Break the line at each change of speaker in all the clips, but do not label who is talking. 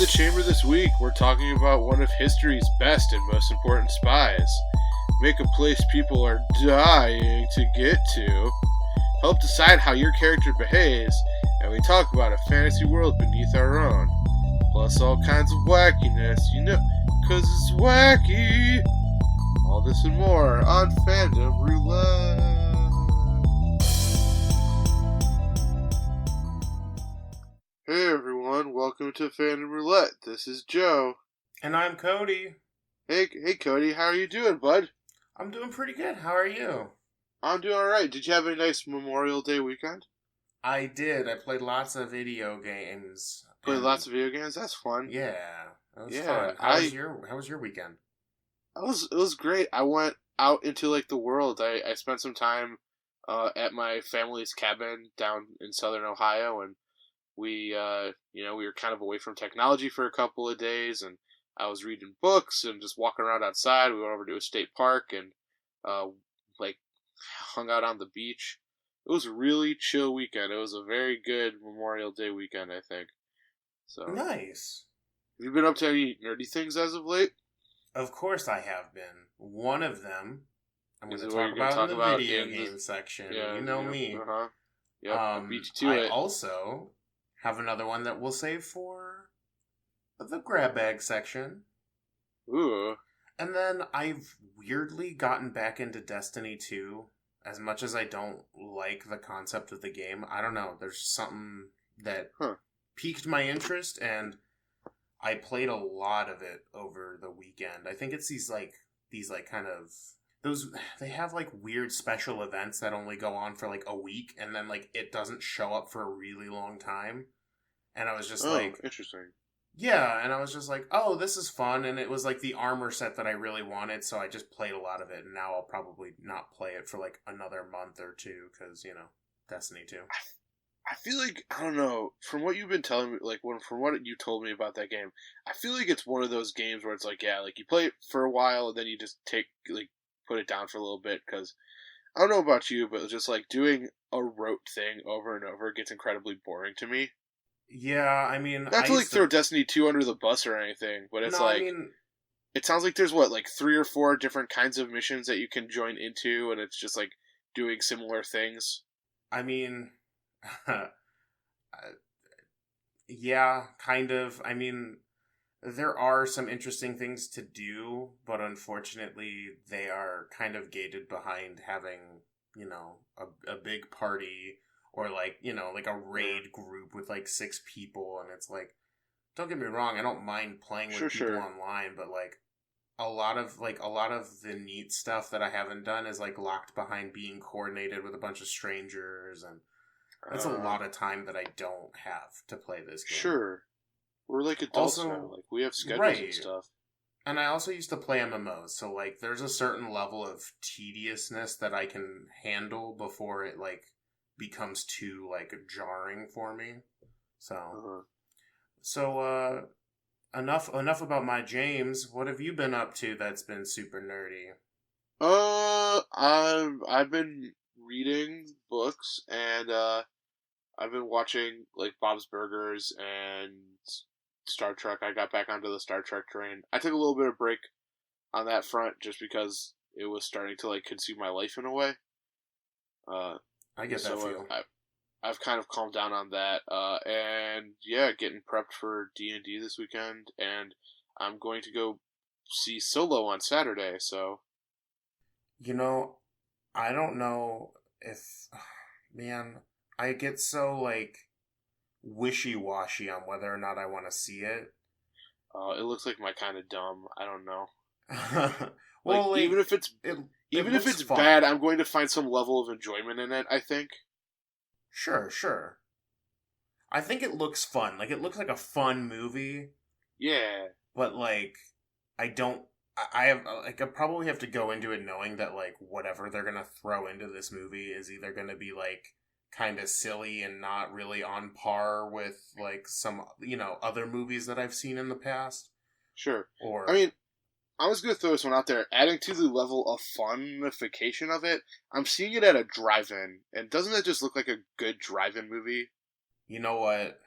the chamber this week, we're talking about one of history's best and most important spies. Make a place people are dying to get to. Help decide how your character behaves, and we talk about a fantasy world beneath our own. Plus all kinds of wackiness, cause it's wacky. All this and more on Fandom Roulette. Hey everyone, welcome to Fandom Roulette. This is Joe.
And I'm Cody.
Hey Cody, how are you doing, bud?
I'm doing pretty good. How are you?
I'm doing alright. Did you have a nice Memorial Day weekend?
I did. I played lots of video games.
Played lots of video games? That's fun.
Yeah, that was fun. How was your weekend?
It was great. I went out into the world. I spent some time at my family's cabin down in southern Ohio, and we were kind of away from technology for a couple of days, and I was reading books and just walking around outside. We went over to a state park and hung out on the beach. It was a really chill weekend. It was a very good Memorial Day weekend, I think. So
nice.
Have you been up to any nerdy things as of late?
Of course I have been. One of them I'm going to talk about in the video game section.
Yeah,
you know me.
Uh-huh. Yep, I beat you to it.
I also have another one that we'll save for the grab bag section.
Ooh. And
then I've weirdly gotten back into Destiny 2. As much as I don't like the concept of the game, I don't know. There's something that piqued my interest, and I played a lot of it over the weekend. I think it's these kind of those. They have weird special events that only go on for a week, and then it doesn't show up for a really long time. And I was just
interesting.
Yeah, and I was just oh, this is fun, and it was the armor set that I really wanted, so I just played a lot of it, and now I'll probably not play it for another month or two, because, Destiny 2.
I feel I don't know, from what you've been telling me, from what you told me about that game, I feel it's one of those games where it's you play it for a while, and then you just put it down for a little bit, because, I don't know about you, but just doing a rote thing over and over gets incredibly boring to me.
Yeah, I mean...
Not to throw Destiny 2 under the bus or anything, but it's it sounds like there's 3 or 4 different kinds of missions that you can join into, and it's just doing similar things.
I mean... yeah, kind of. I mean, there are some interesting things to do, but unfortunately they are kind of gated behind having, a big party... Or a raid group with 6 people, and it's don't get me wrong, I don't mind playing with people online, but a lot of the neat stuff that I haven't done is locked behind being coordinated with a bunch of strangers, and that's a lot of time that I don't have to play this game.
Sure, we're adults now. We have schedules and stuff.
And I also used to play MMOs, so there's a certain level of tediousness that I can handle before it becomes too jarring for me. So enough about my James. What have you been up to that's been super nerdy?
I've been reading books, and I've been watching Bob's Burgers and Star Trek. I got back onto the Star Trek train. I took a little bit of break on that front just because it was starting to consume my life in a way.
I get that feel.
I've kind of calmed down on that, and yeah, getting prepped for D&D this weekend, and I'm going to go see Solo on Saturday, so...
I don't know if... Man, I get so, wishy-washy on whether or not I want to see it.
It looks like my kind of dumb. I don't know.
Well,
even if it's bad, I'm going to find some level of enjoyment in it, I think.
Sure. I think it looks fun. It looks like a fun movie.
Yeah.
But, I probably have to go into it knowing that, whatever they're going to throw into this movie is either going to be, kind of silly and not really on par with, some, other movies that I've seen in the past.
Sure.
Or...
I mean... I was going to throw this one out there. Adding to the level of funification of it, I'm seeing it at a drive-in. And doesn't that just look like a good drive-in movie?
You know what?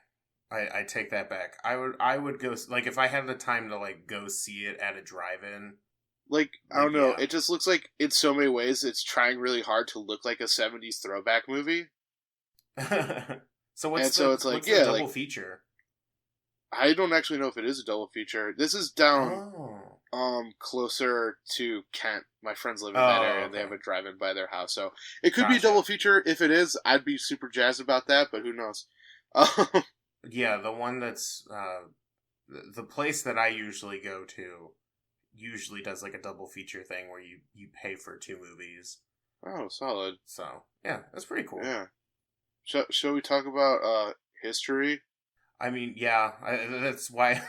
I take that back. I would go like if I had the time to like go see it at a drive-in.
Like, I
Like
don't know,
yeah.
it just looks like in so many ways it's trying really hard to look like a 70s throwback movie.
So what's
And so
the
it's like,
what's the
yeah,
double
like
feature?
I don't actually know if it is a double feature. This is down
Oh.
closer to Kent. My friends live in that
Oh,
area and they
okay.
have a drive-in by their house. So it could be a double
Gotcha.
feature. If it is, I'd be super jazzed about that, but who knows. Um,
Yeah, the one that's the place that I usually go to usually does like a double feature thing where you pay for two movies.
oh, solid.
So, yeah, that's pretty cool.
Yeah. Shall we talk about history?
I mean, yeah, that's why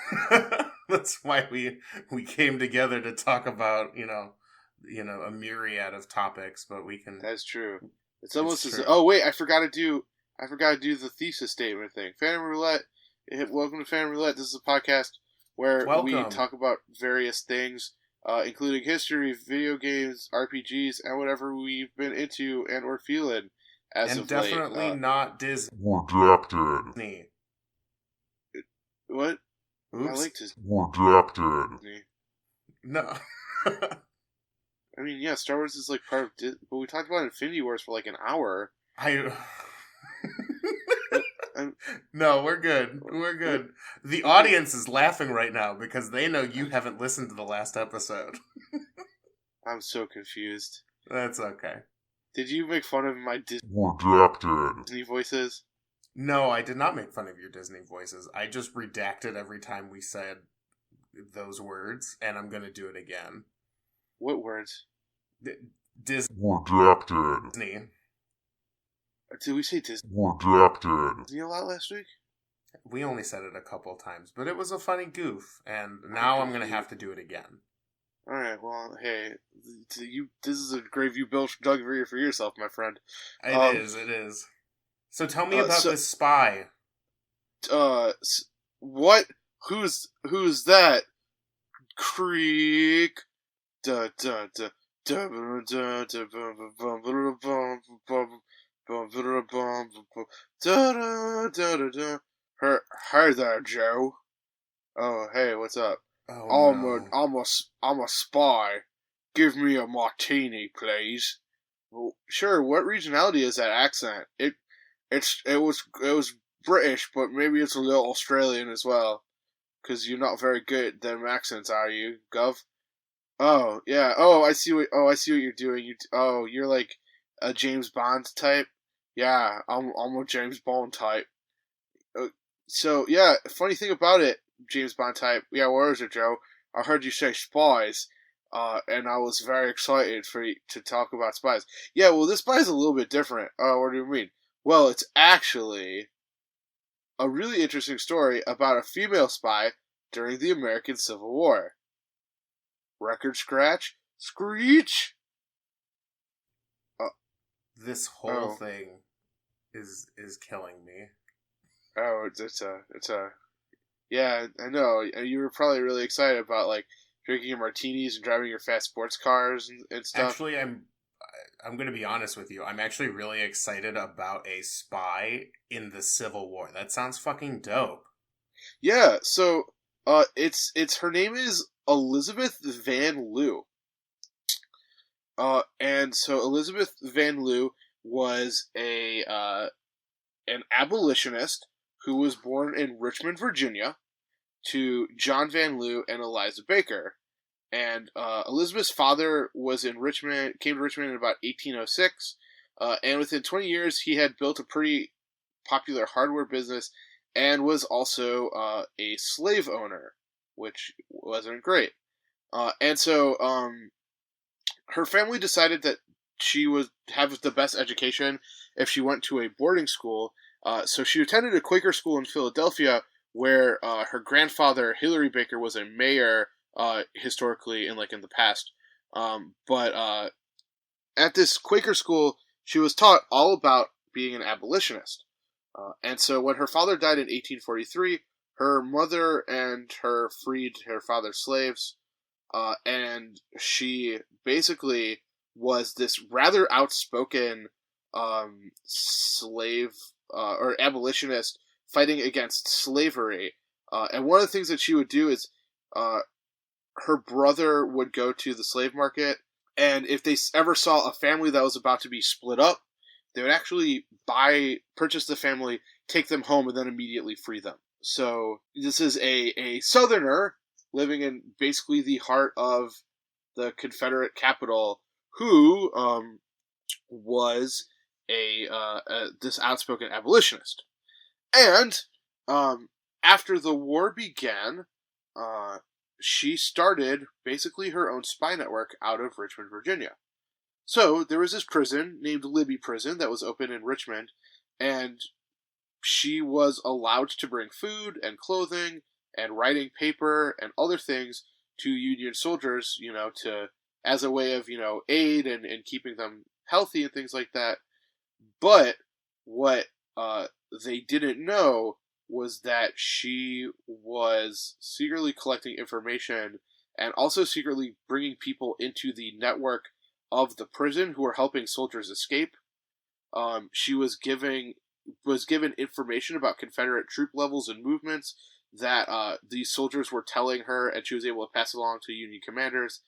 that's why we came together to talk about, a myriad of topics, but we can
That's true. It's
it's
almost as
true.
oh wait, I forgot to do the thesis statement thing. Phantom Roulette. Welcome to Phantom Roulette. This is a podcast where we
Welcome.
talk about various things, including history, video games, RPGs, and whatever we've been into and or feeling as
And
of late.
definitely not
Redacted.
Disney.
What? I
Oops.
like Disney. Redacted.
No.
I mean, yeah, Star Wars is like part of Disney, but we talked about Infinity Wars for like an hour.
I
What? I'm,
No, we're good. We're
what?
good. The
What do
audience is laughing right now because they know you haven't listened to the last episode.
I'm so confused.
That's okay.
Did you make fun of my Disney voices?
No, I did not make fun of your Disney voices. I just redacted every time we said those words, and I'm gonna do it again.
What words?
D- Disney.
Did we say Disney a lot last week?
We only said it a couple times, but it was a funny goof, and
I'm
now I'm gonna
confused.
have to do it again.
All right. Well, hey, this is a grave you dug for yourself, my friend.
It
Um.
is. It is. So tell me
Uh.
about
So.
this spy.
What? Who's that? Creek. Da da da. Da da da da bum bum bum bum bum bum da da da da da. Hi there, Joe. Oh, hey, what's up?
Oh no.
I'm a spy. Give me a martini, please. Well, sure. What regionality is that accent? It was British, but maybe it's a little Australian as well. Cause you're not very good at them accents, are you, Gov? Oh yeah. I see what you're doing. You're like a James Bond type. Yeah, I'm a James Bond type. Uh, so yeah, funny thing about it, James Bond type. Yeah, where is it, Joe? I heard you say spies, and I was very excited for you to talk about spies. Yeah, well, this spy is a little bit different. What do you mean? Well, it's actually a really interesting story about a female spy during the American Civil War. Record scratch, screech. Uh,
This whole
oh,
thing is killing me.
it's a yeah. I know. You were probably really excited about like drinking your martinis and driving your fast sports cars and stuff.
Actually, I'm going to be honest with you. I'm actually really excited about a spy in the Civil War. That sounds fucking dope.
Yeah. So, it's her name is Elizabeth Van Lew. And so Elizabeth Van Lew was a an abolitionist who was born in Richmond, Virginia, to John Van Lew and Eliza Baker. And Elizabeth's father was in Richmond, came to Richmond in about 1806, and within 20 years he had built a pretty popular hardware business and was also a slave owner, which wasn't great. And so her family decided that she would have the best education if she went to a boarding school. So she attended a Quaker school in Philadelphia, where her grandfather Hilary Baker was a mayor historically in the past. But at this Quaker school, she was taught all about being an abolitionist. And so when her father died in 1843, her mother and her freed her father's slaves, and she basically was this rather outspoken slave or abolitionist fighting against slavery. And one of the things that she would do is her brother would go to the slave market, and if they ever saw a family that was about to be split up, they would actually purchase the family, take them home, and then immediately free them. So this is a Southerner living in basically the heart of the Confederate capital who was this outspoken abolitionist. And after the war began, she started basically her own spy network out of Richmond, Virginia. So there was this prison named Libby Prison that was open in Richmond, and she was allowed to bring food and clothing and writing paper and other things to Union soldiers, as a way of, aid and keeping them healthy and things like that. But what they didn't know was that she was secretly collecting information and also secretly bringing people into the network of the prison who were helping soldiers escape. She was given information about Confederate troop levels and movements that these soldiers were telling her, and she was able to pass along to Union commanders.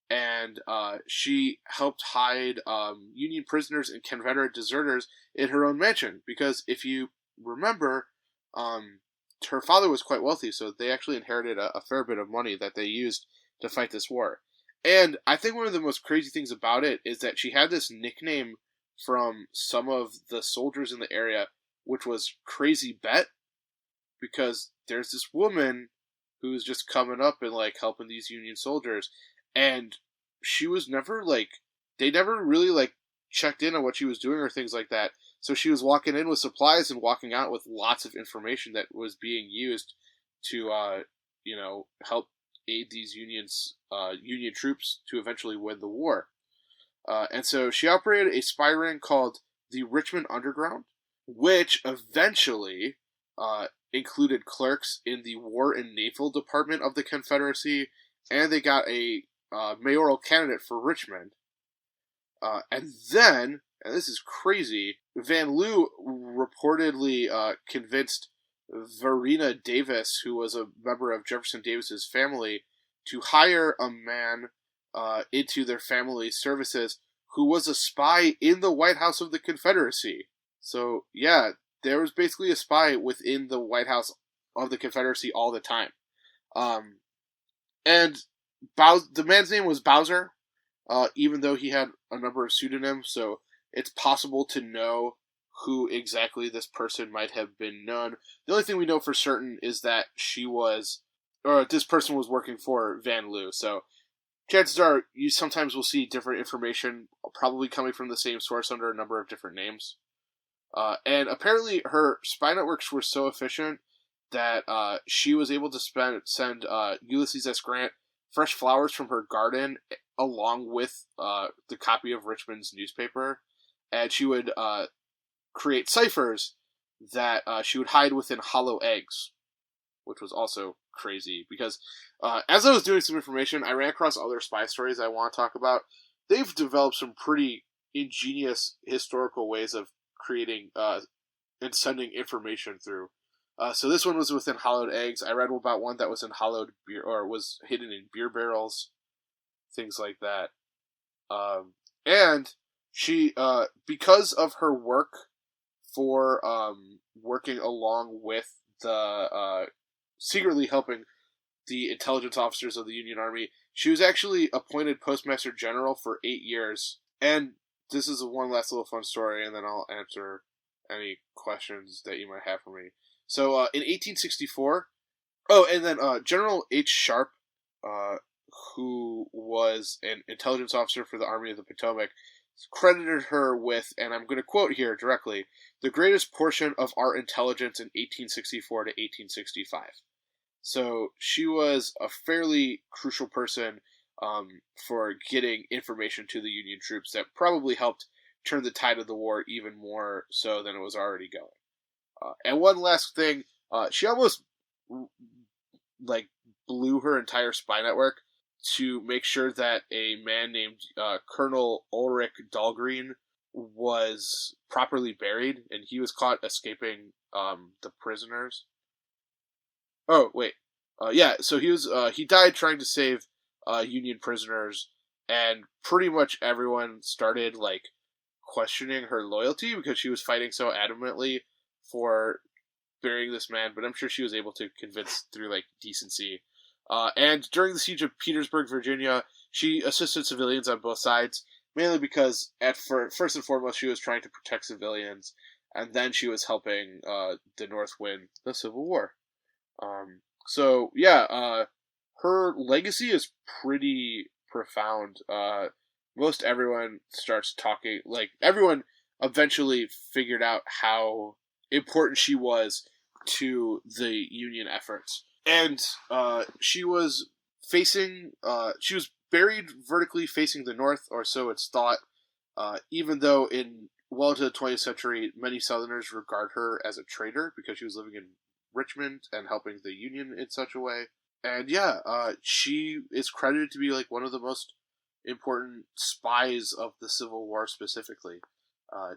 And she helped hide Union prisoners and Confederate deserters in her own mansion, because if you remember, her father was quite wealthy, so they actually inherited a fair bit of money that they used to fight this war. And I think one of the most crazy things about it is that she had this nickname from some of the soldiers in the area, which was Crazy Bet, because there's this woman who's just coming up and helping these Union soldiers, and she was never they never really checked in on what she was doing or things like that. So she was walking in with supplies and walking out with lots of information that was being used to help aid these Union troops to eventually win the war. And so she operated a spy ring called the Richmond Underground, which eventually included clerks in the War and Naval Department of the Confederacy, and they got a mayoral candidate for Richmond. And then, and this is crazy, Van Lew reportedly convinced Verena Davis, who was a member of Jefferson Davis's family, to hire a man into their family services who was a spy in the White House of the Confederacy. So, yeah, there was basically a spy within the White House of the Confederacy all the time. And the man's name was Bowser, even though he had a number of pseudonyms, so it's possible to know who exactly this person might have been known. The only thing we know for certain is that this person was working for Van Lew, so chances are you sometimes will see different information probably coming from the same source under a number of different names. And apparently her spy networks were so efficient that she was able to send Ulysses S. Grant fresh flowers from her garden along with the copy of Richmond's newspaper. And she would create ciphers that she would hide within hollow eggs, which was also crazy because as I was doing some information, I ran across other spy stories I want to talk about. They've developed some pretty ingenious historical ways of creating and sending information through. So this one was within hollowed eggs. I read about one that was in hollowed beer, or was hidden in beer barrels, things like that. And she, because of her work for working along with the secretly helping the intelligence officers of the Union Army, she was actually appointed Postmaster General for 8 years. And this is one last little fun story, and then I'll answer any questions that you might have for me. So, in 1864, and then General H. Sharp, who was an intelligence officer for the Army of the Potomac, credited her with, and I'm going to quote here directly, the greatest portion of our intelligence in 1864 to 1865. So she was a fairly crucial person for getting information to the Union troops that probably helped turn the tide of the war even more so than it was already going. And one last thing, she almost blew her entire spy network to make sure that a man named Colonel Ulrich Dahlgren was properly buried, and he was caught escaping the prisoners. Oh wait, yeah. So he died trying to save Union prisoners, and pretty much everyone started like questioning her loyalty because she was fighting so adamantly for burying this man. But I'm sure she was able to convince through like decency. And during the siege of Petersburg, Virginia, she assisted civilians on both sides, mainly because first and foremost she was trying to protect civilians, and then she was helping the North win the Civil War. So yeah, her legacy is pretty profound. Most everyone starts talking, like everyone eventually figured out how important she was to the Union efforts, and she was buried vertically facing the north, or so it's thought. Even though in well into the 20th century, many Southerners regard her as a traitor because she was living in Richmond and helping the Union in such a way. And yeah, she is credited to be like one of the most important spies of the Civil War specifically. Uh,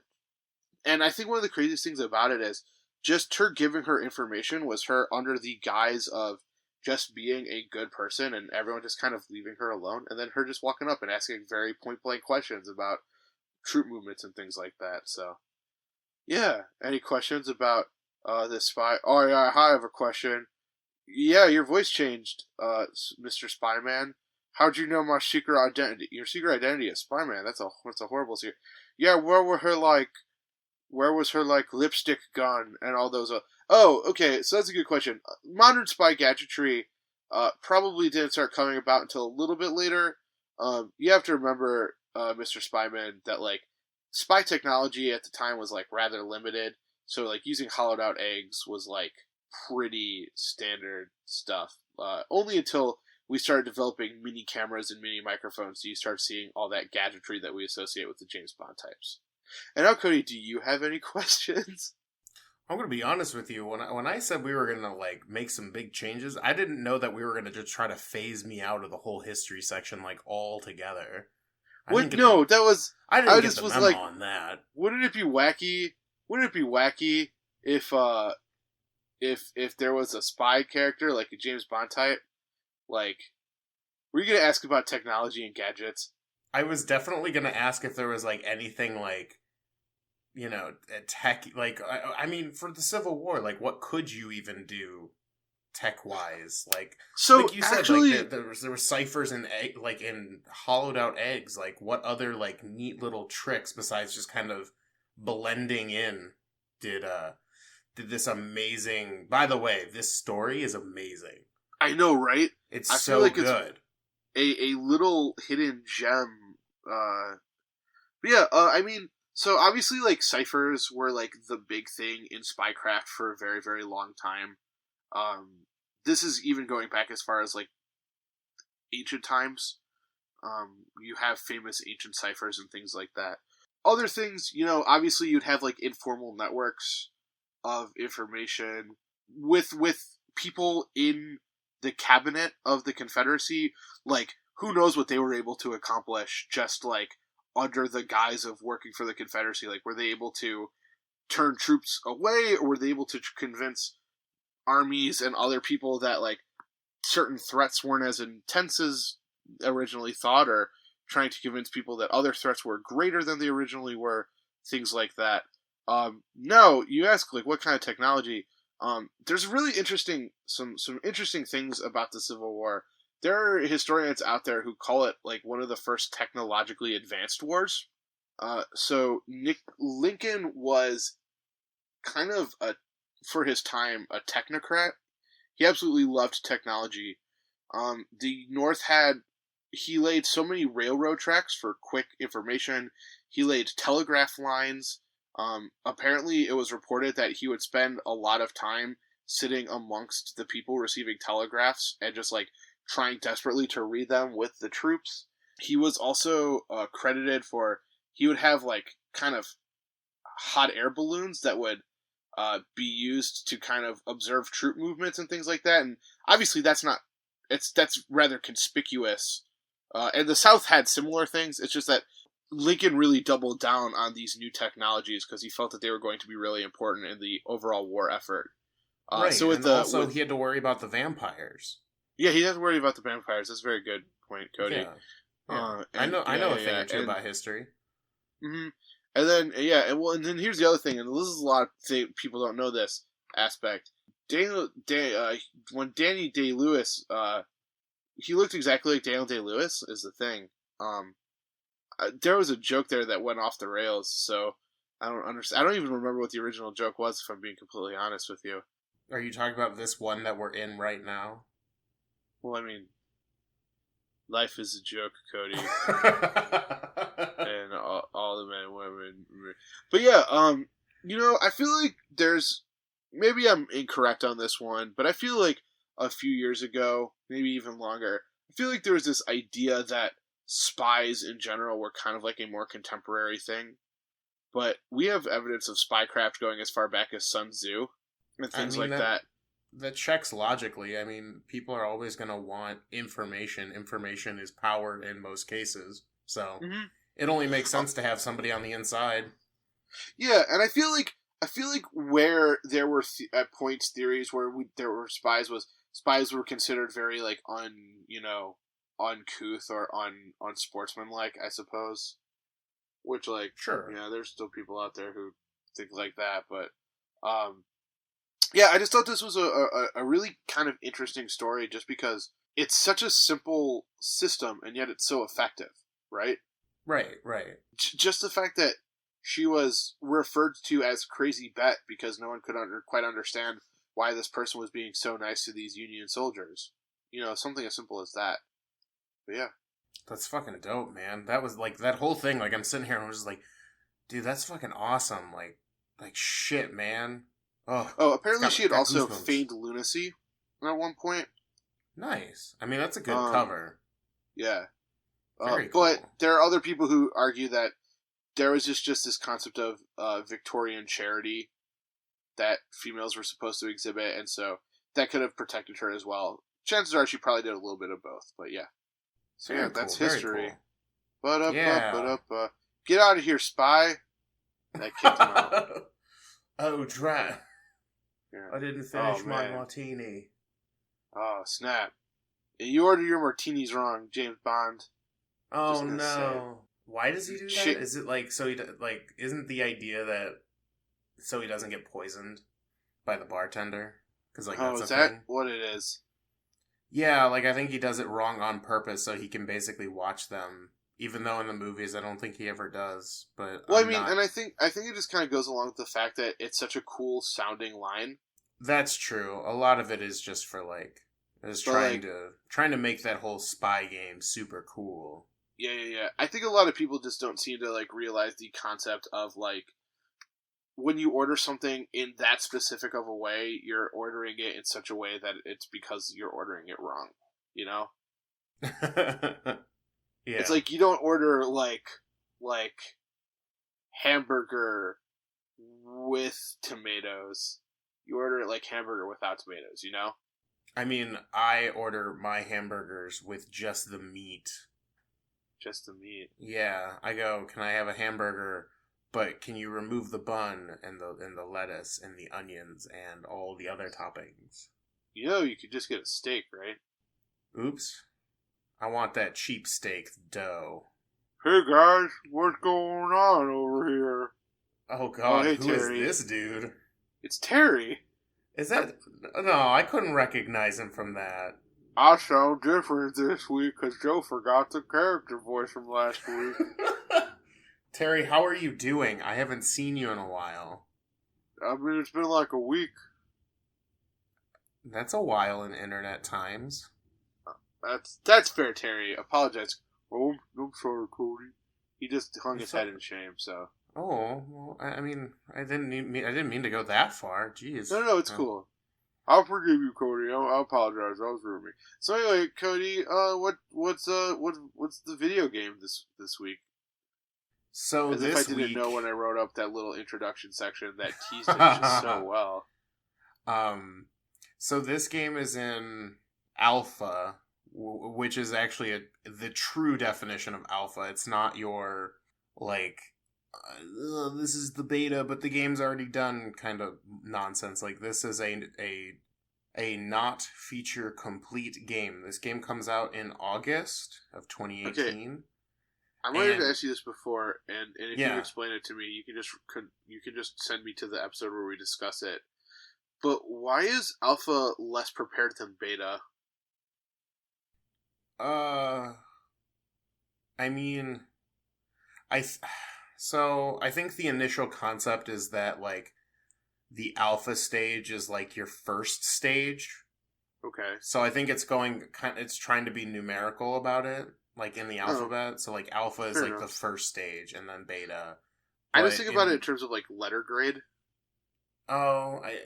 and I think one of the craziest things about it is just her giving her information was her under the guise of just being a good person and everyone just kind of leaving her alone, and then her just walking up and asking very point blank questions about troop movements and things like that. So yeah, any questions about this spy? Oh yeah, I have a question. Yeah, your voice changed, Mr. Spyman. How'd you know my secret identity? Your secret identity is Spyman. That's a horrible secret. Yeah, where was her like lipstick gun and all those? Oh, okay. So that's a good question. Modern spy gadgetry probably didn't start coming about until a little bit later. You have to remember, Mr. Spyman, that like spy technology at the time was like rather limited. So like using hollowed out eggs was like pretty standard stuff. Only until we started developing mini cameras and mini microphones do you start seeing all that gadgetry that we associate with the James Bond types. And now, Cody, do you have any questions?
I'm gonna be honest with you. When I said we were gonna like make some big changes, I didn't know that we were gonna just try to phase me out of the whole history section like altogether.
What? No, that was.
I didn't
I
get
just
the
was
memo
like,
on that.
wouldn't it be wacky? Wouldn't it be wacky if if there was a spy character like a James Bond type? Like, were you gonna ask about technology and gadgets?
I was definitely gonna ask if there was like anything like tech. Like I mean, for the Civil War, like what could you even do tech wise?
So
like you said,
actually,
like there were ciphers in like in hollowed out eggs. Like what other like neat little tricks besides just kind of blending in did this amazing. By the way, this story is amazing.
I know, right?
It's
I
so
feel like
good.
It's a little hidden gem. But yeah, I mean, so obviously, like ciphers were like the big thing in spycraft for a very, very long time. This is even going back as far as like ancient times. You have famous ancient ciphers and things like that. Other things, obviously you'd have like informal networks of information with people in the cabinet of the Confederacy. Like, who knows what they were able to accomplish just like under the guise of working for the Confederacy? Like, were they able to turn troops away, or were they able to convince armies and other people that like certain threats weren't as intense as originally thought, or trying to convince people that other threats were greater than they originally were, things like that. No, you ask like what kind of technology. There's really some interesting things about the Civil War. There are historians out there who call it like one of the first technologically advanced wars. So Lincoln was kind of for his time, a technocrat. He absolutely loved technology. The North he laid so many railroad tracks for quick information. He laid telegraph lines. Apparently, it was reported that he would spend a lot of time sitting amongst the people receiving telegraphs and just like trying desperately to read them with the troops. He was also credited for he would have like kind of hot air balloons that would be used to kind of observe troop movements and things like that. And obviously, that's rather conspicuous. And the South had similar things. It's just that Lincoln really doubled down on these new technologies because he felt that they were going to be really important in the overall war effort.
Right,
So with
and
the
also he had to worry about the vampires.
yeah, he doesn't worry about the vampires. That's a very good point, Cody.
Yeah, yeah.
And
I know a thing
yeah,
or two about history.
Mm-hmm. And then and then here's the other thing, and this is a lot of people don't know this aspect. When Danny Day Lewis, he looked exactly like Daniel Day Lewis. Is the thing. There was a joke there that went off the rails, so I don't understand. I don't even remember what the original joke was, if I'm being completely honest with you.
Are you talking about this one that we're in right now?
Well, I mean, life is a joke, Cody. And all the men and women. But yeah, I feel like there's, maybe I'm incorrect on this one, but I feel like a few years ago, maybe even longer, I feel like there was this idea that spies in general were kind of like a more contemporary thing. But we have evidence of spycraft going as far back as Sun Tzu and things like that.
That checks logically. I mean, people are always going to want information. Information is power in most cases. So it only makes sense to have somebody on the inside.
Yeah, and I feel like where there were at points theories where there were spies were considered very like uncouth or unsportsmanlike, I suppose. Which, like,
sure,
there's still people out there who think like that, but I just thought this was a really kind of interesting story, just because it's such a simple system and yet it's so effective, right?
Right.
Just the fact that she was referred to as Crazy Bet because no one could quite understand why this person was being so nice to these Union soldiers. Something as simple as that. But yeah.
That's fucking dope, man. That was, like, that whole thing, like, I'm sitting here and I'm just like, dude, that's fucking awesome. Like shit, man.
Oh, apparently she had also feigned lunacy at one point.
Nice. I mean, that's a good cover.
Yeah.
Very cool.
But there are other people who argue that there was just this concept of Victorian charity that females were supposed to exhibit, and so that could have protected her as well. Chances are she probably did a little bit of both, but yeah. So
very
yeah, that's
cool,
history.
Cool.
Get out of here, spy. That kicked him out.
Oh, drat.
Yeah.
I didn't finish my martini.
Oh, snap. You ordered your martinis wrong, James Bond.
Oh, no. Why does he do that? Is it like, so he, like, isn't the idea that so he doesn't get poisoned by the bartender? Because, like, that's
is that what it is?
Yeah, like, I think he does it wrong on purpose so he can basically watch them. Even though in the movies, I don't think he ever does. But
well, and I think it just kind of goes along with the fact that it's such a cool sounding line.
That's true. A lot of it is just for like, trying to make that whole spy game super cool.
Yeah. I think a lot of people just don't seem to like realize the concept of like when you order something in that specific of a way, you're ordering it in such a way that it's because you're ordering it wrong.
Yeah.
It's like you don't order like hamburger with tomatoes. You order it like hamburger without tomatoes,
I mean, I order my hamburgers with just the meat.
Just the meat.
Yeah, I go, can I have a hamburger, but can you remove the bun and the lettuce and the onions and all the other toppings?
You could just get a steak, right?
Oops. I want that cheap steak dough.
Hey guys, what's going on over here?
Oh god,
hey,
who
Terry.
is this dude?
It's Terry.
Is that... No, I couldn't recognize him from that.
I sound different this week because Joe forgot the character voice from last week.
Terry, how are you doing? I haven't seen you in a while.
I mean, it's been like a week.
That's a while in internet times.
That's fair, Terry. Apologize. Oh, I'm sorry, Cody. He just hung his head in shame, so...
Oh, well, I mean, I didn't mean to go that far. Jeez.
No, it's cool. I'll forgive you, Cody. I apologize. That was rude of me. So anyway, Cody, what's the video game this week?
So
As
this
if I didn't
week,
know when I wrote up that little introduction section that teased it just so well.
So this game is in alpha, which is actually the true definition of alpha. It's not your like, this is the beta, but the game's already done kind of nonsense. Like, this is a not feature complete game. This game comes out in August of
Okay,
2018.
I might have
And
asked you this before, and if you
yeah,
explain it to me, you can just send me to the episode where we discuss it. But why is alpha less prepared than beta?
uh, I mean, I th- so I think the initial concept is that like the alpha stage is like your first stage.
Okay.
So I think it's trying to be numerical about it, like in the
Oh,
alphabet. So like alpha is
fair
like the
enough.
first stage and then beta.
I just
But
think about it in
in
terms of like letter grade.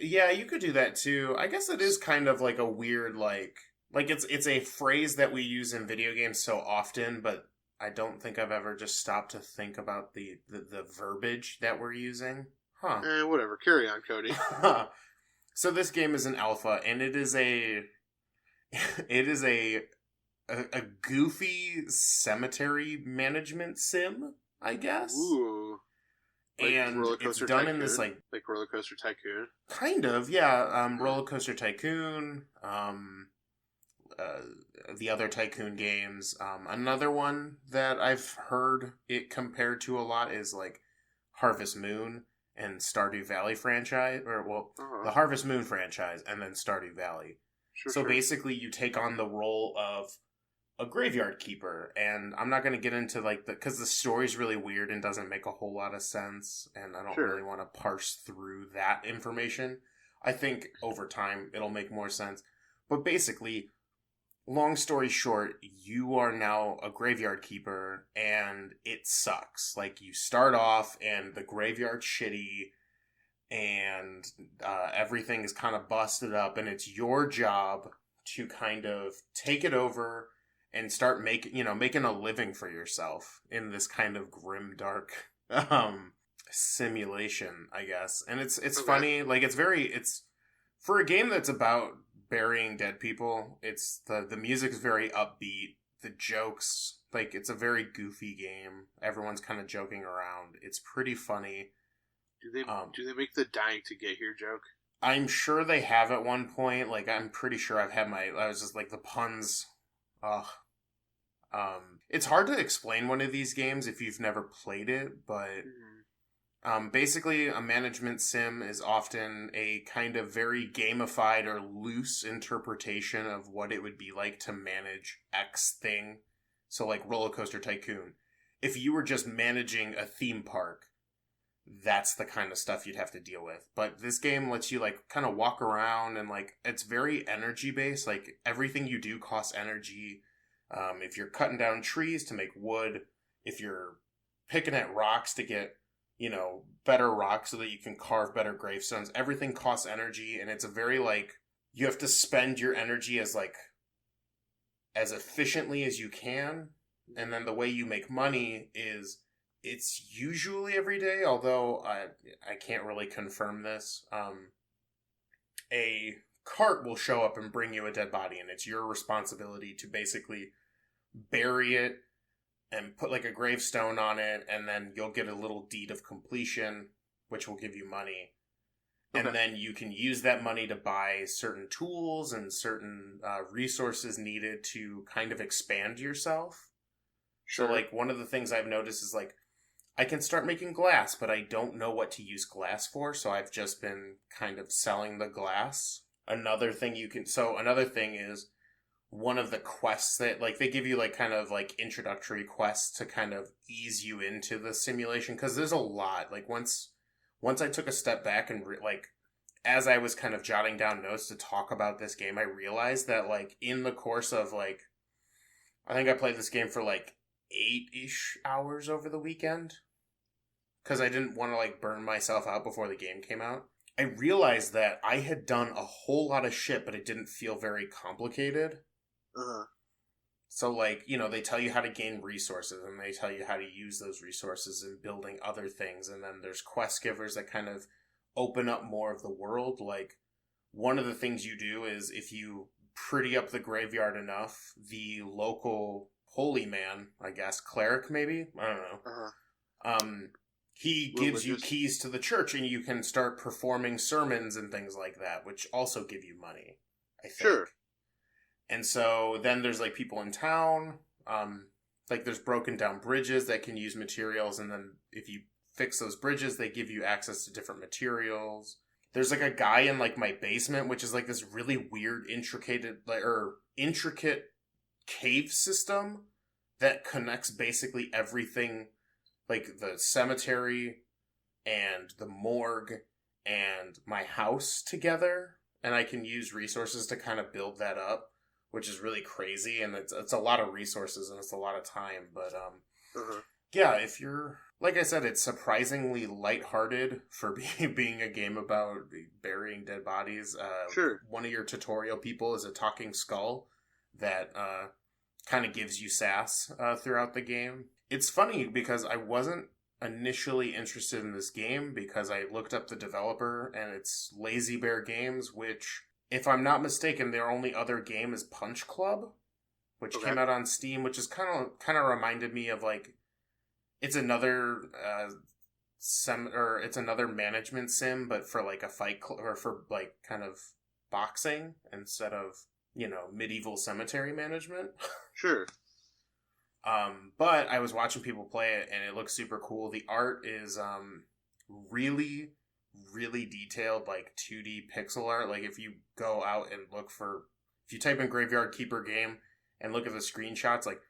yeah, you could do that too. I guess it is kind of like a weird like it's a phrase that we use in video games so often, but I don't think I've ever just stopped to think about the verbiage that we're using. Huh.
Whatever. Carry on, Cody.
So this game is an alpha, and it is a it is a goofy cemetery management sim, I guess.
Ooh, like
And
Roller
it's
Coaster
done in this
Tycoon,
like
like Roller Coaster Tycoon.
kind of, yeah, Roller Coaster Tycoon, uh, the other Tycoon games. Another one that I've heard it compared to a lot is like Harvest Moon and Stardew Valley franchise, or well,
Uh-huh.
the Harvest Moon franchise, and then Stardew Valley.
Sure,
So
sure.
basically, you take on the role of a graveyard keeper, and I'm not going to get into like because the story's really weird and doesn't make a whole lot of sense, and I don't
Sure.
really want to parse through that information. I think over time it'll make more sense. But basically, long story short, you are now a graveyard keeper, and it sucks. Like you start off, and the graveyard's shitty, and everything is kind of busted up, and it's your job to kind of take it over and start making a living for yourself in this kind of grim dark um simulation, I guess. And it's
Okay.
funny, like it's for a game that's about burying dead people. It's the music's very upbeat, the jokes, like it's a very goofy game. Everyone's kind of joking around. It's pretty funny.
Do they
um
do they make the dying to get here joke?
I'm sure they have at one point. Like I'm pretty sure I was just like the puns. Ugh. It's hard to explain one of these games if you've never played it, but
Hmm.
basically a management sim is often a kind of very gamified or loose interpretation of what it would be like to manage X thing. So like Roller Coaster Tycoon. If you were just managing a theme park, that's the kind of stuff you'd have to deal with. But this game lets you like kind of walk around, and like it's very energy based. Like everything you do costs energy. If you're cutting down trees to make wood, if you're picking at rocks to get better rocks so that you can carve better gravestones, everything costs energy, and it's a very like you have to spend your energy as efficiently as you can. And then the way you make money is it's usually every day, although I can't really confirm this. A cart will show up and bring you a dead body, and it's your responsibility to basically bury it and put like a gravestone on it, and then you'll get a little deed of completion, which will give you money.
Okay.
And then you can use that money to buy certain tools and certain resources needed to kind of expand yourself. So,
Sure.
like, one of the things I've noticed is like, I can start making glass, but I don't know what to use glass for, so I've just been kind of selling the glass. Another thing is one of the quests that, like, they give you, like, kind of, like, introductory quests to kind of ease you into the simulation, because there's a lot. Like, once I took a step back and, like, as I was kind of jotting down notes to talk about this game, I realized that, like, in the course of, like, I think I played this game for, like, 8-ish hours over the weekend because I didn't want to like burn myself out before the game came out. I realized that I had done a whole lot of shit, but it didn't feel very complicated.
Uh-huh.
So like, they tell you how to gain resources, and they tell you how to use those resources in building other things, and then there's quest givers that kind of open up more of the world. Like one of the things you do is if you pretty up the graveyard enough, the local holy man, I guess, cleric maybe, I don't know,
Uh-huh.
He gives you keys to the church, and you can start performing sermons and things like that, which also give you money, I think.
Sure.
And so then there's like people in town. Like there's broken down bridges that can use materials, and then if you fix those bridges, they give you access to different materials. There's like a guy in like my basement, which is like this really weird, intricate cave system that connects basically everything, like the cemetery and the morgue and my house together, and I can use resources to kind of build that up, which is really crazy, and it's a lot of resources and it's a lot of time, but yeah, if you're, like I said, it's surprisingly lighthearted for being a game about burying dead bodies.
Sure.
One of your tutorial people is a talking skull that kind of gives you sass throughout the game. It's funny because I wasn't initially interested in this game because I looked up the developer, and it's Lazy Bear Games, which, if I'm not mistaken, their only other game is Punch Club, which came out on Steam, which is kind of reminded me of like, it's another it's another management sim, but for like a fight or for like kind of boxing instead of, you know, medieval cemetery management.
Sure.
But I was watching people play it, and it looks super cool. The art is really, really detailed, like 2D pixel art. Like if you go out and if you type in Graveyard Keeper game and look at the screenshots, like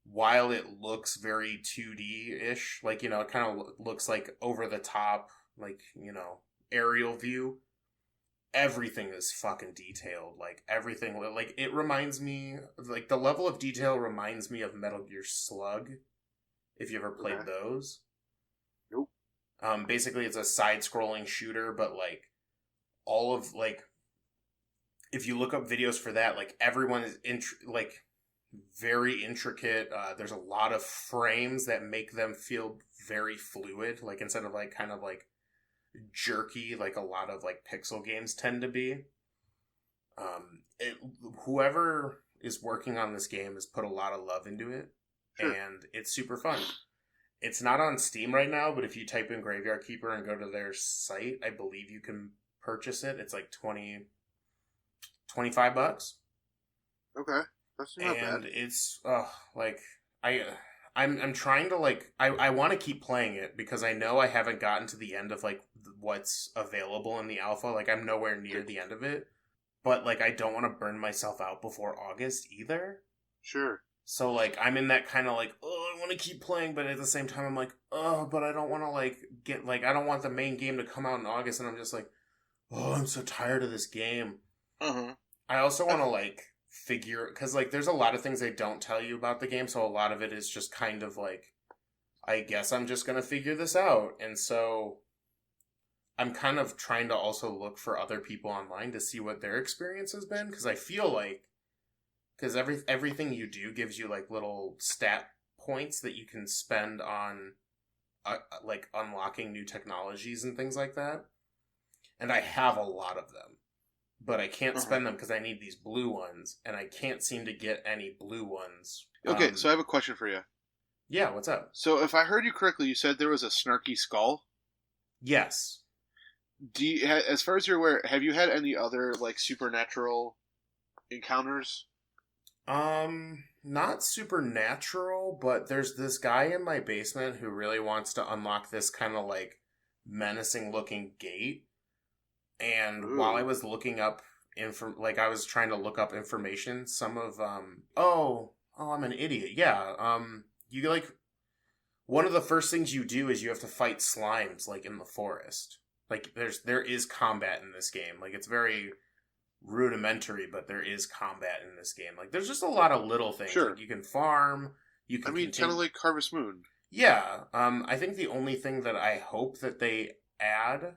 while it looks very 2D-ish, like, you know, it kind of looks like over the top, like, you know, aerial view. Everything is fucking detailed. Like, everything, like, it reminds me, like, the level of detail reminds me of Metal Gear Slug, if you ever played those.
Nope.
Basically, it's a side-scrolling shooter, but, like, all of, like, if you look up videos for that, like, everyone is, very intricate. There's a lot of frames that make them feel very fluid, like, instead of, like, kind of, like, jerky, like a lot of like pixel games tend to be. Whoever is working on this game has put a lot of love into it, and it's super fun. It's not on Steam right now, but if you type in Graveyard Keeper and go to their site, I believe you can purchase it. It's like $25.
Okay, that's not bad.
And it's like I'm trying to, like, I want to keep playing it because I know I haven't gotten to the end of, like, what's available in the alpha. Like, I'm nowhere near the end of it. But, like, I don't want to burn myself out before August either.
Sure.
So, like, I'm in that kind of, like, oh, I want to keep playing, but at the same time, I'm like, oh, but I don't want to, like, I don't want the main game to come out in August, and I'm just like, oh, I'm so tired of this game. I also want to, like, because, like, there's a lot of things they don't tell you about the game, so a lot of it is just kind of like, I guess I'm just gonna figure this out. And so I'm kind of trying to also look for other people online to see what their experience has been, because I feel like, because everything you do gives you, like, little stat points that you can spend on like unlocking new technologies and things like that, and I have a lot of them. But I can't spend them because I need these blue ones, and I can't seem to get any blue ones.
Okay, so I have a question for you.
Yeah, what's up?
So if I heard you correctly, you said there was a snarky skull?
Yes.
As far as you're aware, have you had any other, like, supernatural encounters?
Not supernatural, but there's this guy in my basement who really wants to unlock this kind of, like, menacing-looking gate. And while I was looking up I was trying to look up information, some of I'm an idiot. Yeah. You, like, one of the first things you do is you have to fight slimes, like, in the forest. Like, there is combat in this game. Like, it's very rudimentary, but there is combat in this game. Like, there's just a lot of little things.
Sure.
Like, you can farm. You can.
Kind of like Harvest Moon.
Yeah. I think the only thing that I hope that they add,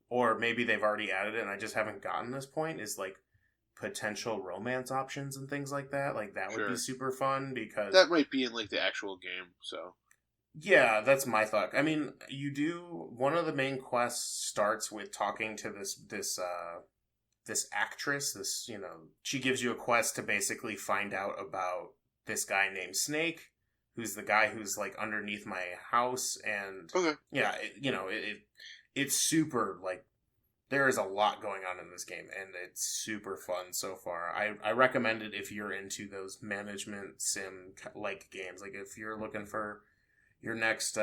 or maybe they've already added it and I just haven't gotten this point, is, like, potential romance options and things like that. Like, that would be super fun, because
that might be in, like, the actual game, so.
Yeah, that's my thought. I mean, one of the main quests starts with talking to this actress, she gives you a quest to basically find out about this guy named Snake, who's the guy who's like underneath my house, and
Okay.
yeah, it's super like there is a lot going on in this game, and it's super fun so far. I recommend it if you're into those management sim like games. Like if you're looking for your next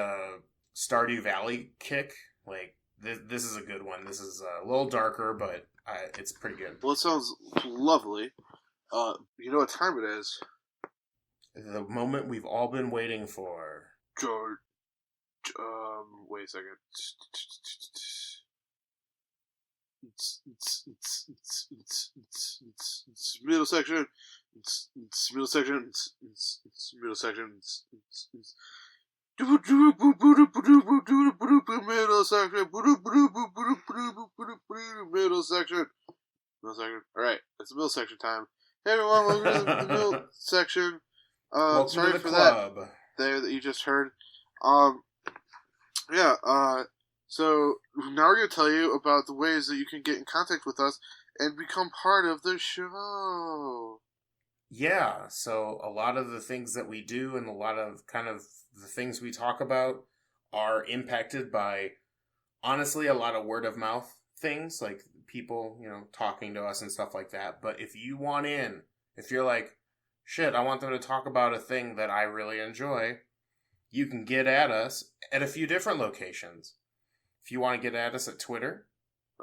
Stardew Valley kick, like this is a good one. This is a little darker, but it's pretty good.
Well, it sounds lovely. You know what time it is?
The moment we've all been waiting for.
George. Wait a second. It's middle section. It's middle section. It's middle section. Middle section. Middle section. Middle section. Alright, it's middle section time. Hey everyone, welcome to the middle section.
Welcome
sorry
to the
for
club.
that there that you just heard. So now we're going to tell you about the ways that you can get in contact with us and become part of the show.
Yeah, so a lot of the things that we do and a lot of kind of the things we talk about are impacted by, honestly, a lot of word of mouth things, like people, talking to us and stuff like that. But if you want in, if you're like, shit, I want them to talk about a thing that I really enjoy, you can get at us at a few different locations. If you want to get at us at Twitter,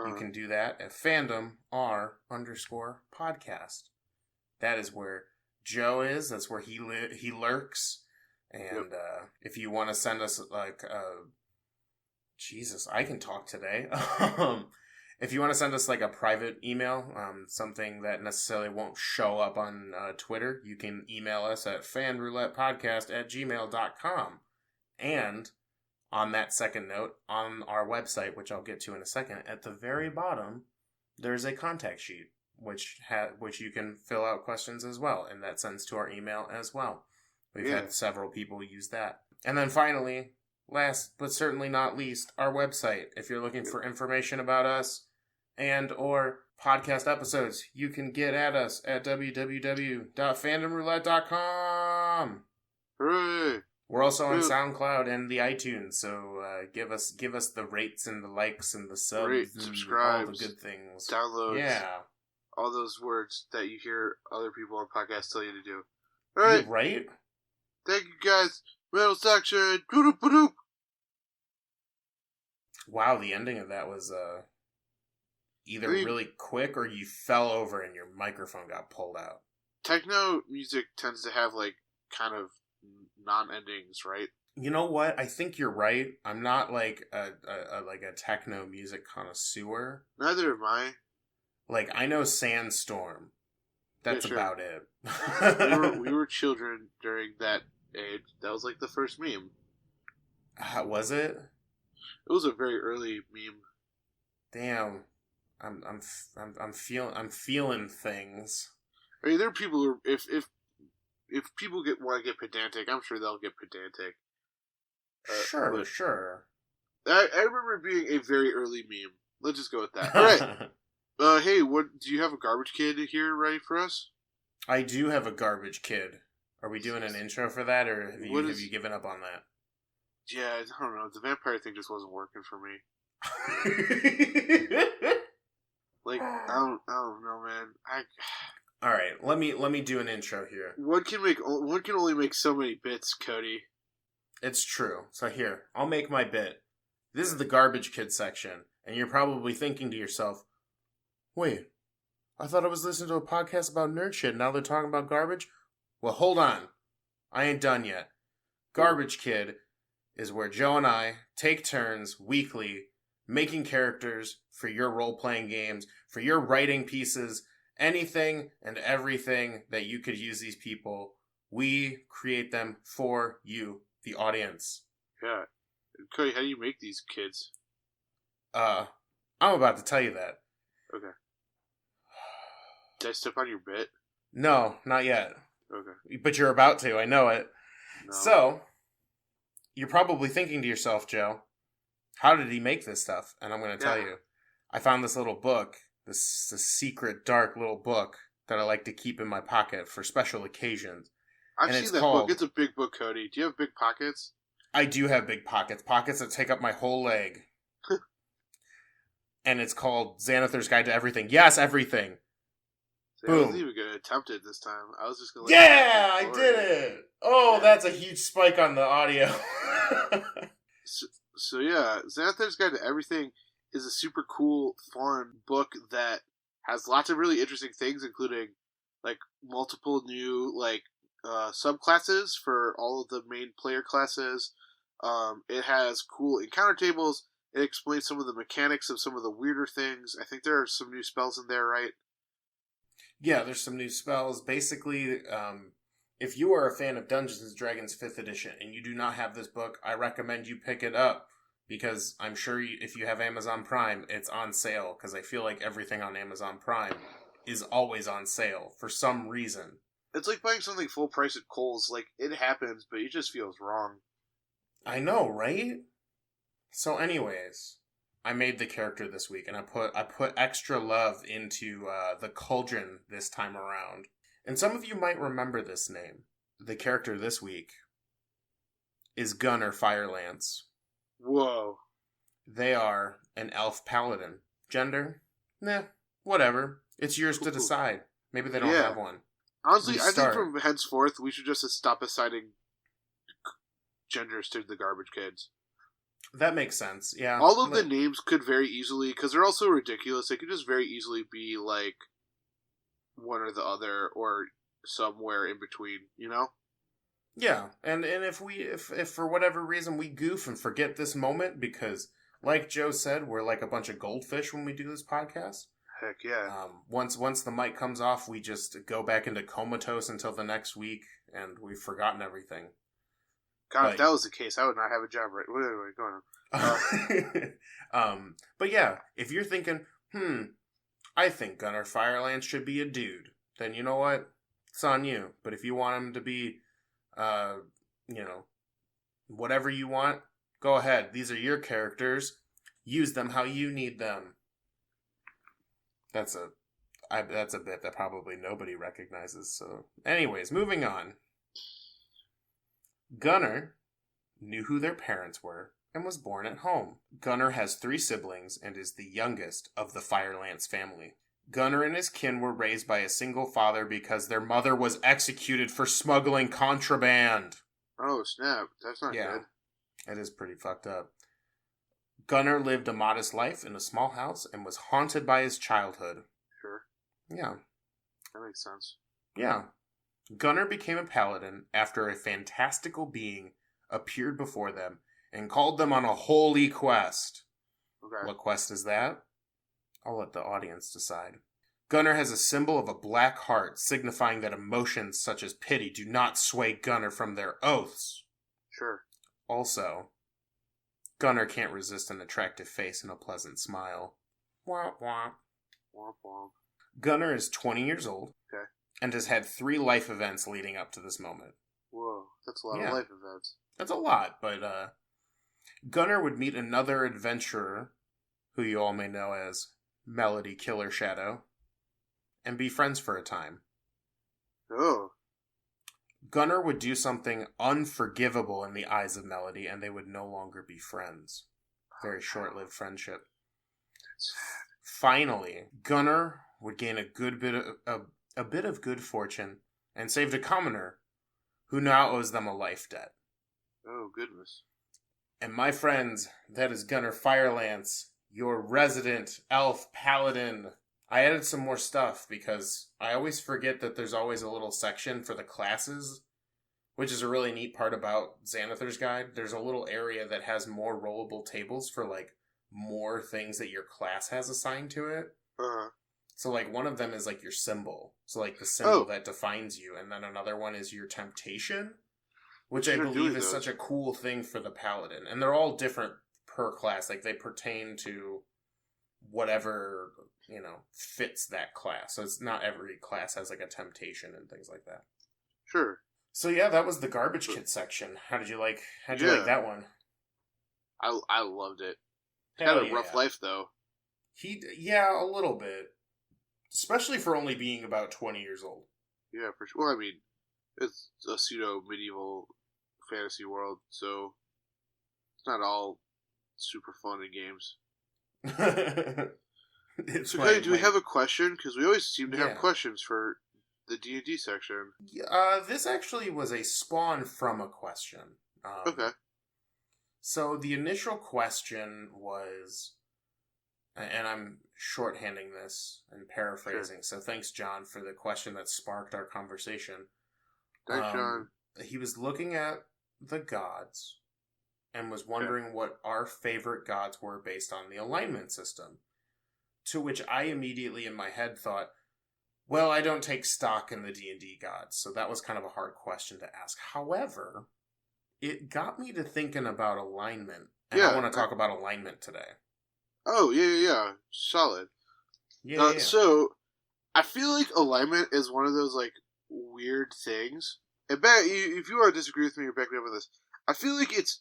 you can do that at fandomr_podcast. That is where Joe is. That's where he lurks. And if you want to send us Jesus, I can talk today. If you want to send us like a private email, something that necessarily won't show up on Twitter, you can email us at fanroulettepodcast@gmail.com. And on that second note, on our website, which I'll get to in a second, at the very bottom, there's a contact sheet, which you can fill out questions as well, and that sends to our email as well. We've had several people use that. And then finally, last but certainly not least, our website. If you're looking for information about us and or podcast episodes, you can get at us at www.fandomroulette.com.
Hooray!
We're also on SoundCloud and the iTunes, so give us the rates and the likes and the subs,
Rate,
and
subscribe,
all the good things,
downloads, all those words that you hear other people on podcasts tell you to do. All right,
right?
Thank you guys. Middle section.
Wow, the ending of that was either really quick or you fell over and your microphone got pulled out.
Techno music tends to have like kind of non-endings, right?
You know what? I think you're right. I'm not like a techno music connoisseur.
Neither am I.
Like I know Sandstorm. That's about it.
we were children during that age. That was like the first meme.
Was it?
It was a very early meme.
Damn, I'm feeling things.
I mean, there are people who, if people want to get pedantic, I'm sure they'll get pedantic.
Sure.
I remember it being a very early meme. Let's just go with that. All right. Hey, what do you have a garbage kid here ready for us?
I do have a garbage kid. Are we doing an intro for that, or have you given up on that?
Yeah, I don't know. The vampire thing just wasn't working for me. Like, I don't know, man.
All right, let me do an intro here.
One can only make so many bits, Cody.
It's true. So here, I'll make my bit. This is the garbage kid section, and you're probably thinking to yourself, wait, I thought I was listening to a podcast about nerd shit, now they're talking about garbage? Well, hold on. I ain't done yet. Garbage Kid is where Joe and I take turns weekly making characters for your role-playing games, for your writing pieces, anything and everything that you could use these people. We create them for you, the audience.
Yeah. Cody, how do you make these kids?
I'm about to tell you that.
Okay. Did I step on your bit?
No, not yet.
Okay.
But you're about to, I know it.
No.
So, you're probably thinking to yourself, Joe, how did he make this stuff? And I'm going to tell you. I found this little book, this secret, dark little book that I like to keep in my pocket for special occasions.
I've
and
seen
it's
that book.
called.
It's a big book, Cody. Do you have big pockets?
I do have big pockets, pockets that take up my whole leg, and it's called Xanathar's Guide to Everything. Yes, everything.
See, I wasn't
Boom.
even gonna attempt it this time. I was just gonna let
Yeah,
you
I
go for
did
it.
it. Oh,
Yeah.
that's a huge spike on the audio.
So yeah, Xanathar's Guide to Everything is a super cool, fun book that has lots of really interesting things, including like multiple new subclasses for all of the main player classes. It has cool encounter tables. It explains some of the mechanics of some of the weirder things. I think there are some new spells in there, right?
Yeah, there's some new spells. Basically, if you are a fan of Dungeons and Dragons 5th edition and you do not have this book, I recommend you pick it up because I'm sure if you have Amazon Prime, it's on sale because I feel like everything on Amazon Prime is always on sale for some reason.
It's like buying something full price at Kohl's. Like, it happens, but it just feels wrong.
I know, right? So anyways, I made the character this week and I put extra love into the cauldron this time around. And some of you might remember this name. The character this week is Gunnar Firelance.
Whoa.
They are an elf paladin. Gender? Nah, whatever. It's yours to decide. Maybe they don't have one.
Honestly, I think from henceforth, we should just stop assigning genders to the garbage kids.
That makes sense, yeah.
All of the names could very easily, because they're all so ridiculous, they could just very easily be like one or the other, or somewhere in between, you know?
Yeah, and if for whatever reason we goof and forget this moment, because like Joe said, we're like a bunch of goldfish when we do this podcast.
Heck yeah.
Once the mic comes off, we just go back into comatose until the next week, and we've forgotten everything.
God, if that was the case, I would not have a job right. Wait, go
on. But yeah, if you're thinking, I think Gunnar Firelance should be a dude, then you know what? It's on you. But if you want him to be, whatever you want, go ahead. These are your characters. Use them how you need them. That's a bit that probably nobody recognizes. So, anyways, moving on. Gunnar knew who their parents were and was born at home. Gunnar has 3 siblings and is the youngest of the Firelance family. Gunnar and his kin were raised by a single father because their mother was executed for smuggling contraband.
Oh, snap. That's not good.
It is pretty fucked up. Gunnar lived a modest life in a small house and was haunted by his childhood.
Sure.
Yeah.
That makes sense.
Yeah. Gunnar became a paladin after a fantastical being appeared before them and called them on a holy quest.
Okay.
What quest is that? I'll let the audience decide. Gunnar has a symbol of a black heart, signifying that emotions such as pity do not sway Gunnar from their oaths.
Sure.
Also, Gunnar can't resist an attractive face and a pleasant smile. Womp womp.
Womp womp.
Gunnar is 20 years old.
Okay.
And has had 3 life events leading up to this moment.
Whoa, that's a lot of life events.
That's a lot, but Gunnar would meet another adventurer, who you all may know as Melody Killer Shadow, and be friends for a time.
Oh. Gunnar
would do something unforgivable in the eyes of Melody, and they would no longer be friends. Very short-lived friendship.
That's sad.
Finally, Gunnar would gain a bit of good fortune and saved a commoner who now owes them a life debt.
Oh, goodness.
And my friends, that is Gunnar Firelance, your resident elf paladin. I added some more stuff because I always forget that there's always a little section for the classes, which is a really neat part about Xanathar's Guide. There's a little area that has more rollable tables for, like, more things that your class has assigned to it.
Uh-huh.
So, like, one of them is, like, your symbol. So, like, the symbol that defines you. And then another one is your temptation, which I believe is such a cool thing for the paladin. And they're all different per class. Like, they pertain to whatever, fits that class. So it's not every class has, like, a temptation and things like that.
Sure.
So, yeah, that was the Garbage Kid section. How'd you like that one?
I loved it. He had a rough life, though.
A little bit. Especially for only being about 20 years old.
Yeah, for sure. Well, I mean, It's a pseudo medieval fantasy world, so it's not all super fun in games.
It's
So, Cody, do we
my
have a question? Because we always seem to have
yeah.
questions for the D&D section.
This actually was a spawn from a question.
Okay.
So the initial question was, and I'm shorthanding this and
Sure.
paraphrasing. So thanks, John, for the question that sparked our conversation.
Thanks, Sean.
He was looking at the gods and was
Okay.
wondering what our favorite gods were based on the alignment system. To which I immediately in my head thought, well, I don't take stock in the D&D gods, so that was kind of a hard question to ask. However, it got me to thinking about alignment, and I
Yeah.
want to talk about alignment today.
Oh, yeah. Solid.
Yeah, yeah, yeah.
So, I feel like alignment is one of those, like, weird things. And if you want to disagree with me or back me up with this, I feel like it's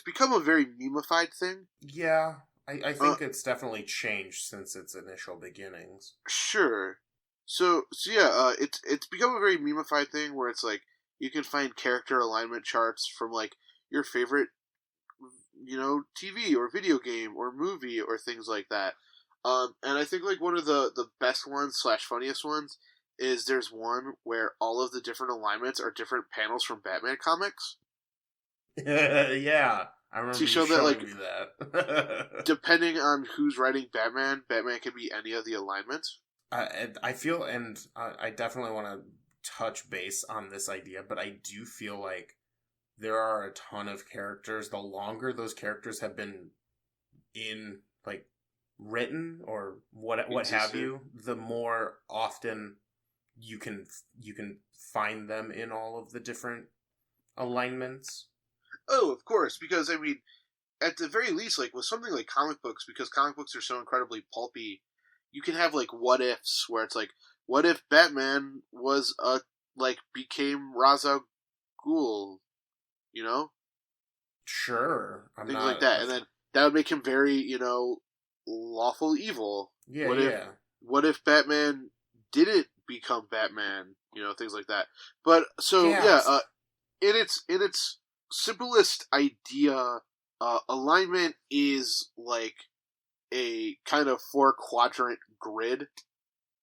become a very memeified thing.
Yeah, I
Uh,
think it's definitely changed since its initial beginnings.
sure. So yeah, it's become a very memeified thing where it's like you can find character alignment charts from like your favorite, TV or video game or movie or things like that. And I think like one of the best ones slash funniest ones is there's one where all of the different alignments are different panels from Batman comics.
Yeah, I
To
remember you
show that
showing
like
me that.
depending on who's writing Batman, Batman can be any of the alignments.
I feel, and I definitely want to touch base on this idea, but I do feel like there are a ton of characters. The longer those characters have been in, like, written or what have
Existed.
you, the more often you can find them in all of the different alignments.
Oh, of course, because I mean, at the very least, like with something like comic books, because comic books are so incredibly pulpy, you can have like what ifs where it's like, what if Batman was became Ra's al Ghul, you know,
Sure, I'm
things like
not
that,
a
and then that would make him very, lawful evil.
yeah,
What if
yeah,
what if Batman didn't become Batman, things like that. But so
yeah,
yeah, in its simplest idea, alignment is like a kind of four quadrant grid,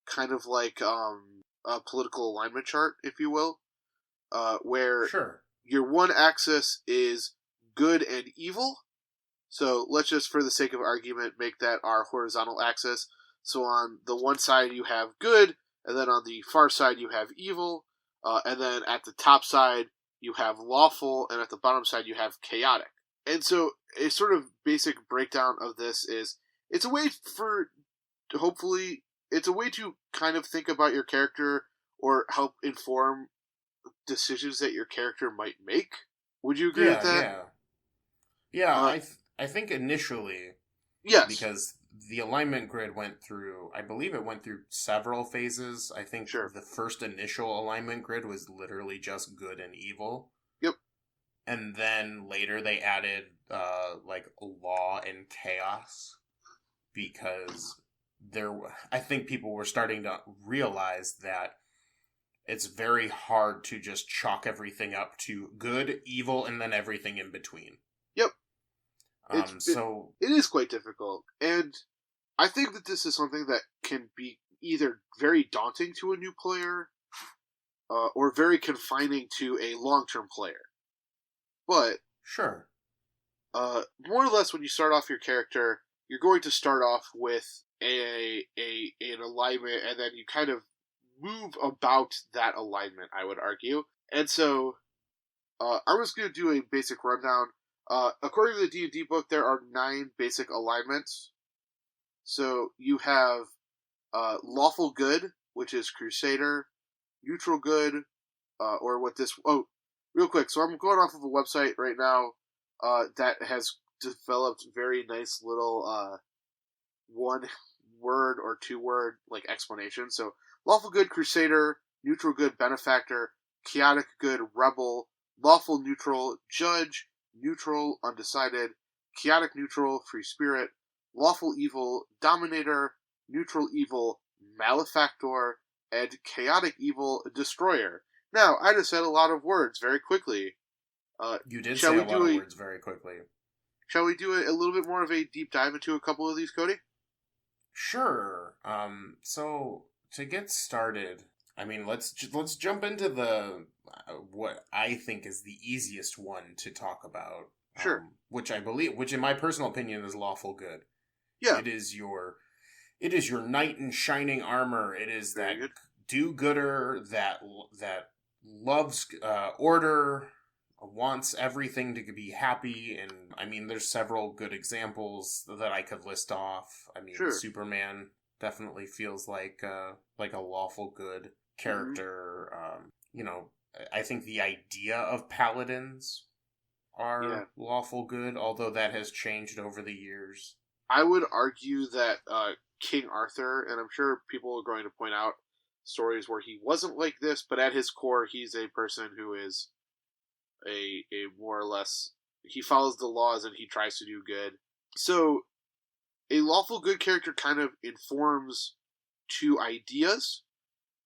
kind of like a political alignment chart, if you will, where
sure,
your one axis is good and evil. So let's just, for the sake of argument, make that our horizontal axis. So on the one side you have good, and then on the far side you have evil, and then at the top side you have lawful, and at the bottom side you have chaotic. And so a sort of basic breakdown of this is it's a way for hopefully it's a way to kind of think about your character or help inform decisions that your character might make. Would you agree with
yeah,
that?
yeah, yeah.
Uh,
I think initially,
yes,
because the alignment grid went through, I believe it went through several phases. I think
sure.
the first initial alignment grid was literally just good and evil,
Yep.
and then later they added like law and chaos because there I think people were starting to realize that it's very hard to just chalk everything up to good, evil, and then everything in between.
Yep. It's it,
So
it is quite difficult, and I think that this is something that can be either very daunting to a new player, or very confining to a long-term player. But
sure,
more or less, when you start off your character, you're going to start off with an alignment, and then you kind of move about that alignment. I would argue, and so I'm just going to do a basic rundown. According to the D&D book, there are 9 basic alignments. So you have lawful good, which is Crusader, neutral good, or what this. Oh, real quick. So I'm going off of a website right now that has developed very nice little one word or 2 word like explanation. So lawful good Crusader, neutral good Benefactor, chaotic good Rebel, lawful neutral Judge, neutral Undecided, chaotic neutral Free Spirit, lawful evil Dominator, neutral evil Malefactor, and chaotic evil Destroyer. Now, I just said a lot of words very quickly.
You did
Shall
say
we
a lot
do
of
a
words very quickly.
Shall we do a little bit more of a deep dive into a couple of these, Cody?
Sure. So to get started, I mean, let's jump into the what I think is the easiest one to talk about.
Sure.
Which in my personal opinion is lawful good.
Yeah.
It is your knight in shining armor. It is
Very
that
good.
do-gooder that loves order, wants everything to be happy, and I mean, there's several good examples that I could list off. I mean,
Sure.
Superman definitely feels like a lawful good character. I think the idea of paladins are lawful good, although that has changed over the years.
I would argue that King Arthur, and I'm sure people are going to point out stories where he wasn't like this, but at his core, he's a person who is a more or less, he follows the laws and he tries to do good. So a lawful good character kind of informs two ideas,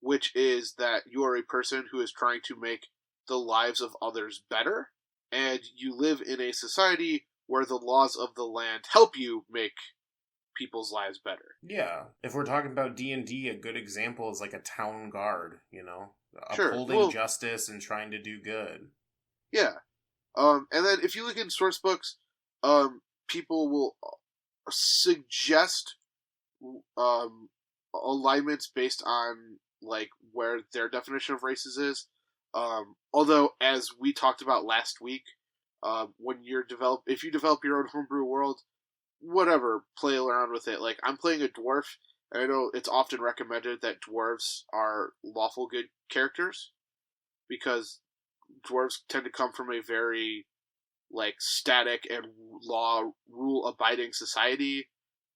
which is that you are a person who is trying to make the lives of others better, and you live in a society where the laws of the land help you make people's lives better.
Yeah, if we're talking about D&D, a good example is like a town guard,
Sure.
upholding justice and trying to do good.
Yeah. And then if you look in source books, people will suggest alignments based on like where their definition of races is. Although, as we talked about last week, if you develop your own homebrew world, whatever, play around with it. Like, I'm playing a dwarf, and I know it's often recommended that dwarves are lawful good characters because dwarves tend to come from a very like static and rule abiding society,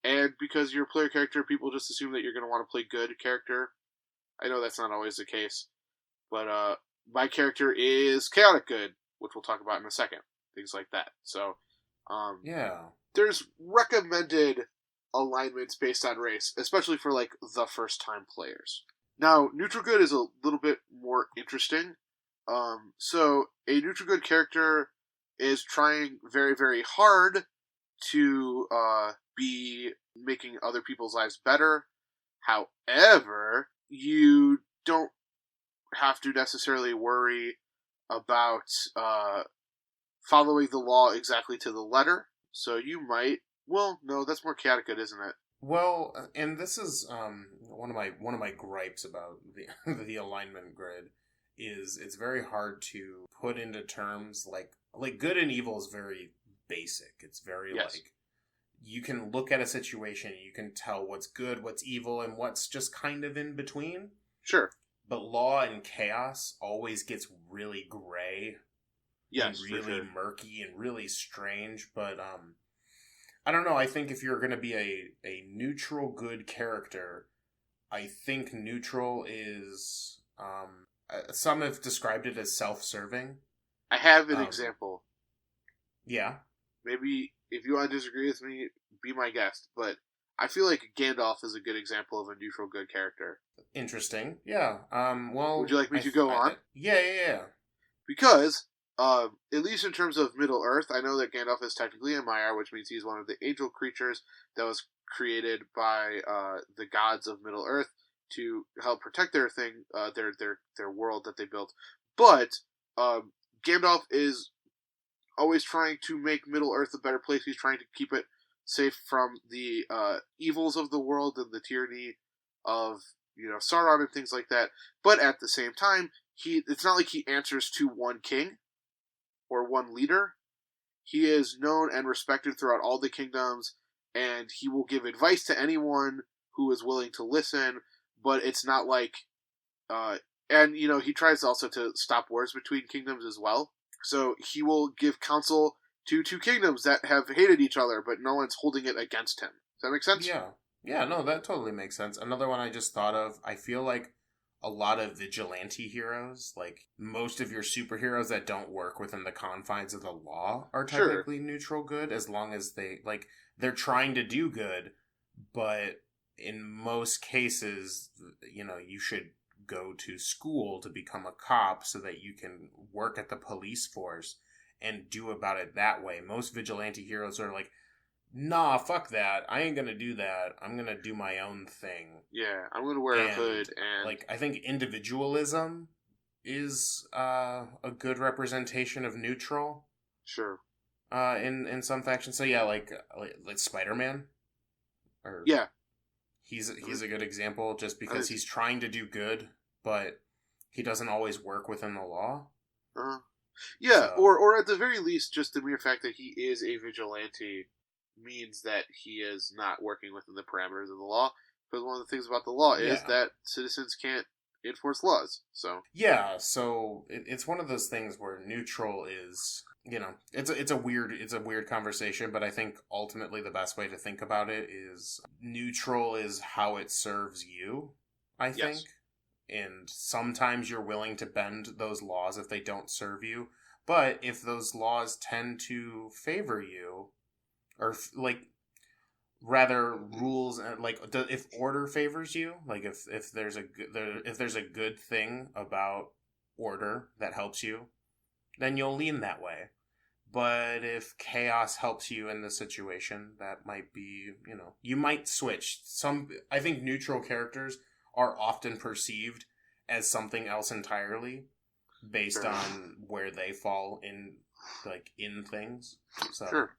and because you're a player character, people just assume that you're going to want to play good character. I know that's not always the case, but my character is chaotic good, which we'll talk about in a second. Things like that. So,
yeah,
there's recommended alignments based on race, especially for like the first time players. Now, neutral good is a little bit more interesting. So a neutral good character is trying very, very hard to be making other people's lives better. However, you don't have to necessarily worry about following the law exactly to the letter. So you might. Well, no, that's more chaotic good, isn't it?
Well, and this is one of my gripes about the the alignment grid is it's very hard to put into terms like good and evil is very basic. It's very like you can look at a situation, you can tell what's good, what's evil, and what's just kind of in between.
Sure.
But law and chaos always gets really gray.
Yes,
and really
for sure.
murky and really strange. But I don't know. I think if you're going to be a neutral good character, I think neutral is some have described it as self-serving.
I have an example.
Yeah.
Maybe if you want to disagree with me, be my guest. But I feel like Gandalf is a good example of a neutral good character.
Interesting. Yeah. Well,
would you like me to go on?
Yeah.
Because at least in terms of Middle Earth, I know that Gandalf is technically a Maiar, which means he's one of the angel creatures that was created by the gods of Middle Earth to help protect their thing, their world that they built. But Gandalf is always trying to make Middle Earth a better place. He's trying to keep it safe from the evils of the world and the tyranny of Sauron and things like that. But at the same time, it's not like he answers to one king or one leader. He is known and respected throughout all the kingdoms, and he will give advice to anyone who is willing to listen, but it's not like and he tries also to stop wars between kingdoms as well. So he will give counsel to two kingdoms that have hated each other, but no one's holding it against him. Does that make sense?
Yeah, no, that totally makes sense. Another one I just thought of, I feel like a lot of vigilante heroes, like most of your superheroes that don't work within the confines of the law are technically neutral good, as long as they're trying to do good, but in most cases, you should go to school to become a cop so that you can work at the police force and do about it that way. Most vigilante heroes are like, nah, fuck that. I ain't gonna do that. I'm gonna do my own thing.
Yeah, I'm gonna wear a hood and
like, I think individualism is a good representation of neutral.
Sure.
In some factions. So yeah, like Spider-Man. Or
yeah,
he's a good example just because he's trying to do good, but he doesn't always work within the law.
Yeah, so, or at the very least, just the mere fact that he is a vigilante means that he is not working within the parameters of the law. Because one of the things about the law is that citizens can't enforce laws. So
yeah, so it's one of those things where neutral is, you know, it's a weird conversation, but I think ultimately the best way to think about it is neutral is how it serves you, I think. And sometimes you're willing to bend those laws if they don't serve you, but if those laws tend to favor you, or like rather rules, like if order favors you, like if there's a good thing about order that helps you, then you'll lean that way. But if chaos helps you in the situation, that might be, you know, you might switch. I think neutral characters are often perceived as something else entirely based on where they fall in, like, in things. So,
sure.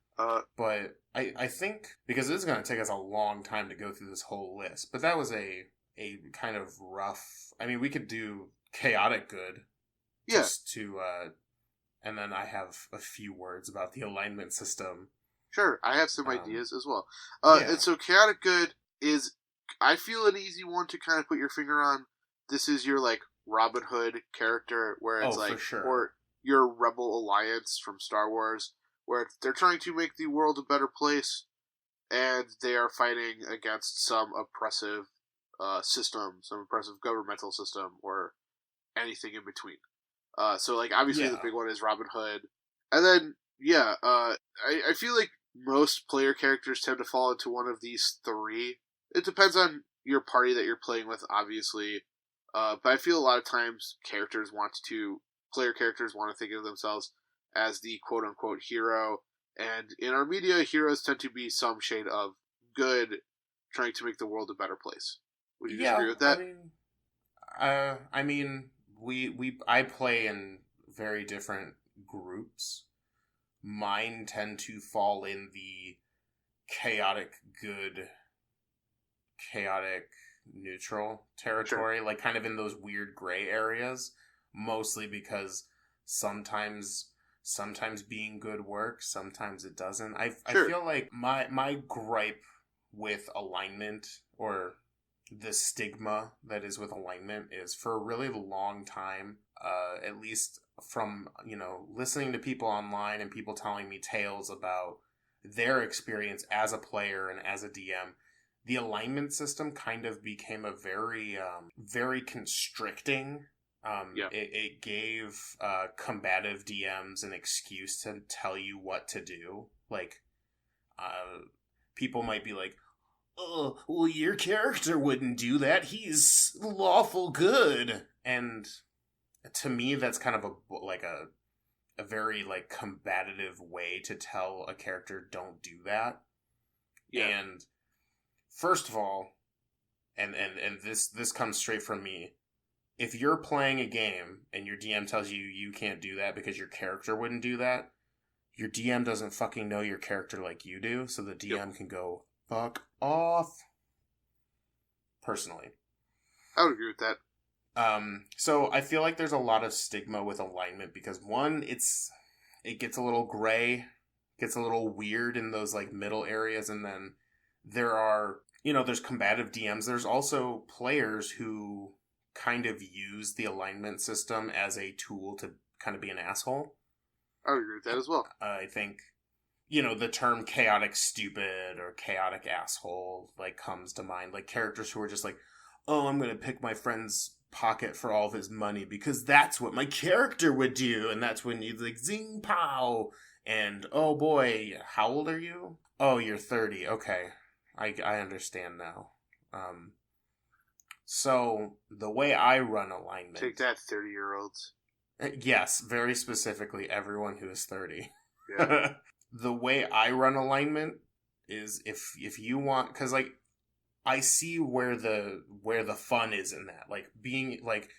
But I think, because this is going to take us a long time to go through this whole list, but that was a kind of rough, I mean, we could do chaotic good.
Yeah.
Just to, and then I have a few words about the alignment system.
Sure, I have some ideas as well. And so chaotic good is, I feel, an easy one to kind of put your finger on. This is your, like, Robin Hood character, where it's like, or your Rebel Alliance from Star Wars, where they're trying to make the world a better place, and they are fighting against some oppressive system, some oppressive governmental system, or anything in between. So, like, obviously the big one is Robin Hood. And then, I feel like most player characters tend to fall into one of these three. It depends on your party that you're playing with, obviously. But I feel a lot of times player characters want to think of themselves as the quote-unquote hero. And in our media, heroes tend to be some shade of good, trying to make the world a better place. Would you disagree with that?
I mean, I play in very different groups. Mine tend to fall in the chaotic good, chaotic neutral territory, like kind of in those weird gray areas, mostly because sometimes being good works, sometimes it doesn't. I feel like my gripe with alignment, or the stigma that is with alignment, is for a really long time, at least from, you know, listening to people online and people telling me tales about their experience as a player and as a DM, the alignment system kind of became a very, very constricting. It gave combative DMs an excuse to tell you what to do. Like, people might be like, "Oh, well, your character wouldn't do that. He's lawful good." And to me, that's kind of a very, like, combative way to tell a character don't do that. Yeah. And first of all, and this comes straight from me, if you're playing a game and your DM tells you you can't do that because your character wouldn't do that, your DM doesn't fucking know your character like you do, so the DM can go fuck off. Personally,
I would agree with that.
So I feel like there's a lot of stigma with alignment because, one, it gets a little gray, gets a little weird in those, like, middle areas, and then there's combative DMs. There's also players who kind of use the alignment system as a tool to kind of be an asshole.
I would agree with that as well.
I think, the term chaotic stupid or chaotic asshole, like, comes to mind. Like, characters who are just like, oh, I'm going to pick my friend's pocket for all of his money because that's what my character would do. And that's when you, like, zing pow. And, oh boy, how old are you? Oh, you're 30. Okay. I understand now. So the way I run alignment,
Take that, 30-year-olds.
yes, very specifically everyone who is 30.
Yeah.
The way I run alignment is if you want, because like I see where the fun is in that, like being like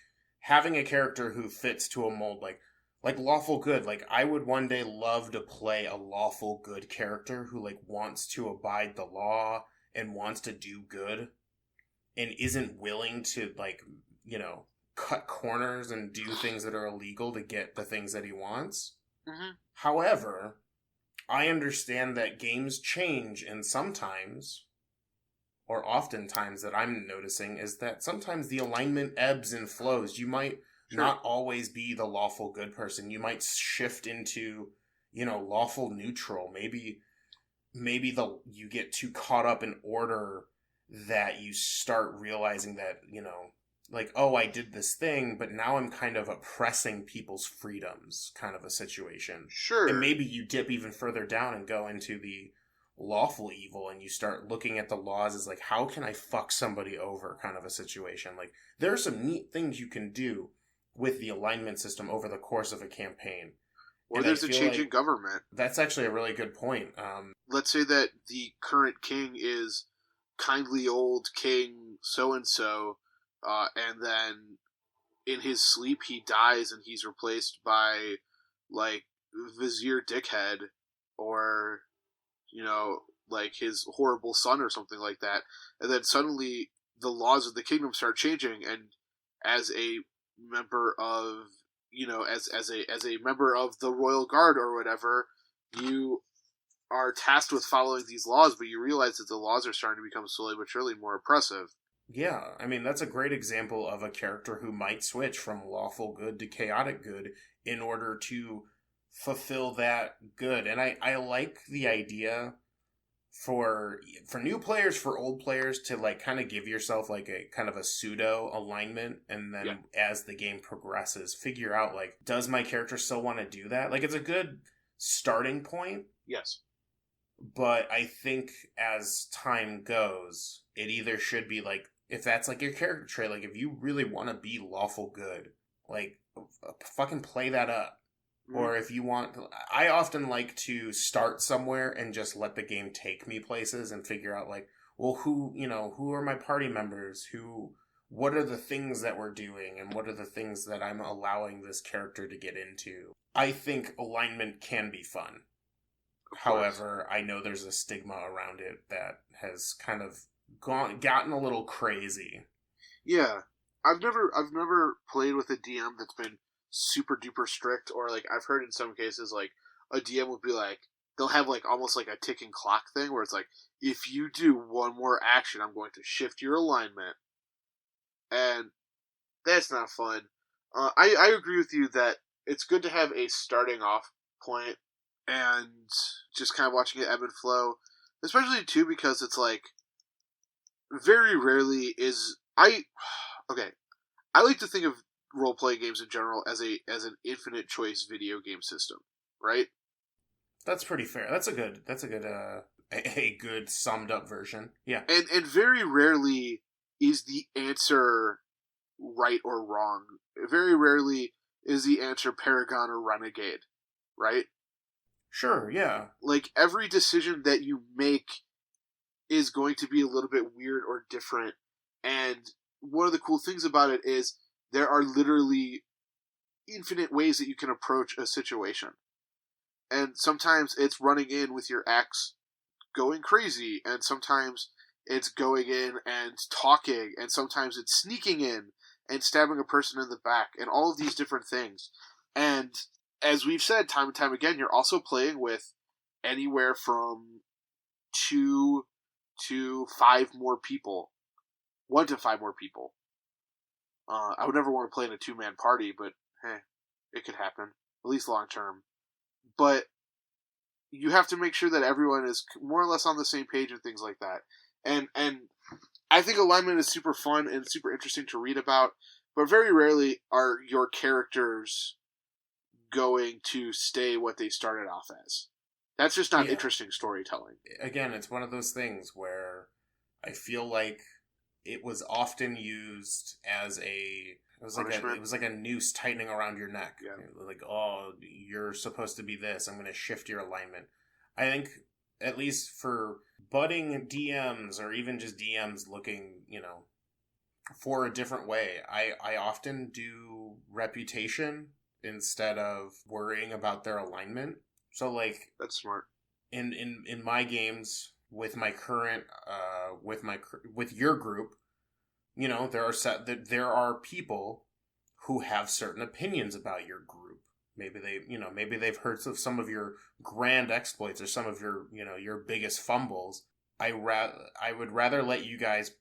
having a character who fits to a mold, like lawful good. Like I would one day love to play a lawful good character who like wants to abide the law and wants to do good and isn't willing to like, you know, cut corners and do things that are illegal to get the things that he wants.
Hmm.
However, I understand that games change, and sometimes, or oftentimes that I'm noticing, is that sometimes the alignment ebbs and flows. You might
Sure.
not always be the lawful good person. You might shift into, you know, lawful neutral. Maybe you get too caught up in order that you start realizing that, you know, like, oh, I did this thing, but now I'm kind of oppressing people's freedoms, kind of a situation. And
Sure.
maybe you dip even further down and go into the lawful evil and you start looking at the laws as like, how can I fuck somebody over, kind of a situation. Like, there are some neat things you can do with the alignment system over the course of a campaign.
Or
And
there's a change in government.
that's actually a really good point.
Let's say that the current king is kindly old King so and so, and then in his sleep he dies and he's replaced by like Vizier Dickhead, or you know, like his horrible son or something like that, and then suddenly the laws of the kingdom start changing, and as a member of as a member of the royal guard or whatever, you are tasked with following these laws, but you realize that the laws are starting to become slowly but surely more oppressive.
Yeah, I mean, that's a great example of a character who might switch from lawful good to chaotic good in order to fulfill that good. And I like the idea for new players, for old players, to like kind of give yourself like a kind of a pseudo alignment, and then
Yeah.
as the game progresses figure out like, does my character still want to do that? Like, it's a good starting point,
Yes.
but I think as time goes, it either should be like, if that's like your character trait, like if you really want to be lawful good, like fucking play that up.
Mm-hmm.
Or if you want, I often like to start somewhere and just let the game take me places and figure out like, well, who are my party members? What are the things that we're doing, and what are the things that I'm allowing this character to get into? I think alignment can be fun. However, I know there's a stigma around it that has kind of gotten a little crazy.
Yeah. I've never played with a DM that's been super duper strict, or like I've heard in some cases like a DM would be like, they'll have like almost like a ticking clock thing where it's like, if you do one more action I'm going to shift your alignment, and that's not fun. I agree with you that it's good to have a starting off point and just kind of watching it ebb and flow, especially too because it's like very rarely is I okay. I like to think of role playing games in general as an infinite choice video game system, right?
That's pretty fair. A good summed up version. Yeah.
And very rarely is the answer right or wrong. Very rarely is the answer Paragon or Renegade, right?
Sure, yeah.
Like every decision that you make is going to be a little bit weird or different. And one of the cool things about it is there are literally infinite ways that you can approach a situation. And sometimes it's running in with your ex going crazy, and sometimes it's going in and talking, and sometimes it's sneaking in and stabbing a person in the back, and all of these different things. And as we've said time and time again, you're also playing with anywhere from 2 to 5 more people, 1 to 5 more people. I would never want to play in a 2-man party, but hey, it could happen, at least long term. But you have to make sure that everyone is more or less on the same page and things like that. And I think alignment is super fun and super interesting to read about, but very rarely are your characters going to stay what they started off as. That's just not interesting storytelling.
Again, it's one of those things where I feel like it was often used as
Punishment?
it was like a noose tightening around your neck.
Yeah.
Like, oh, you're supposed to be this. I'm going to shift your alignment. I think at least for budding DMs or even just DMs looking, for a different way, I often do reputation instead of worrying about their alignment. So like
That's smart.
in my games with my current with your group, there are people who have certain opinions about your group. Maybe they've heard of some of your grand exploits or some of your biggest fumbles. I would rather let you guys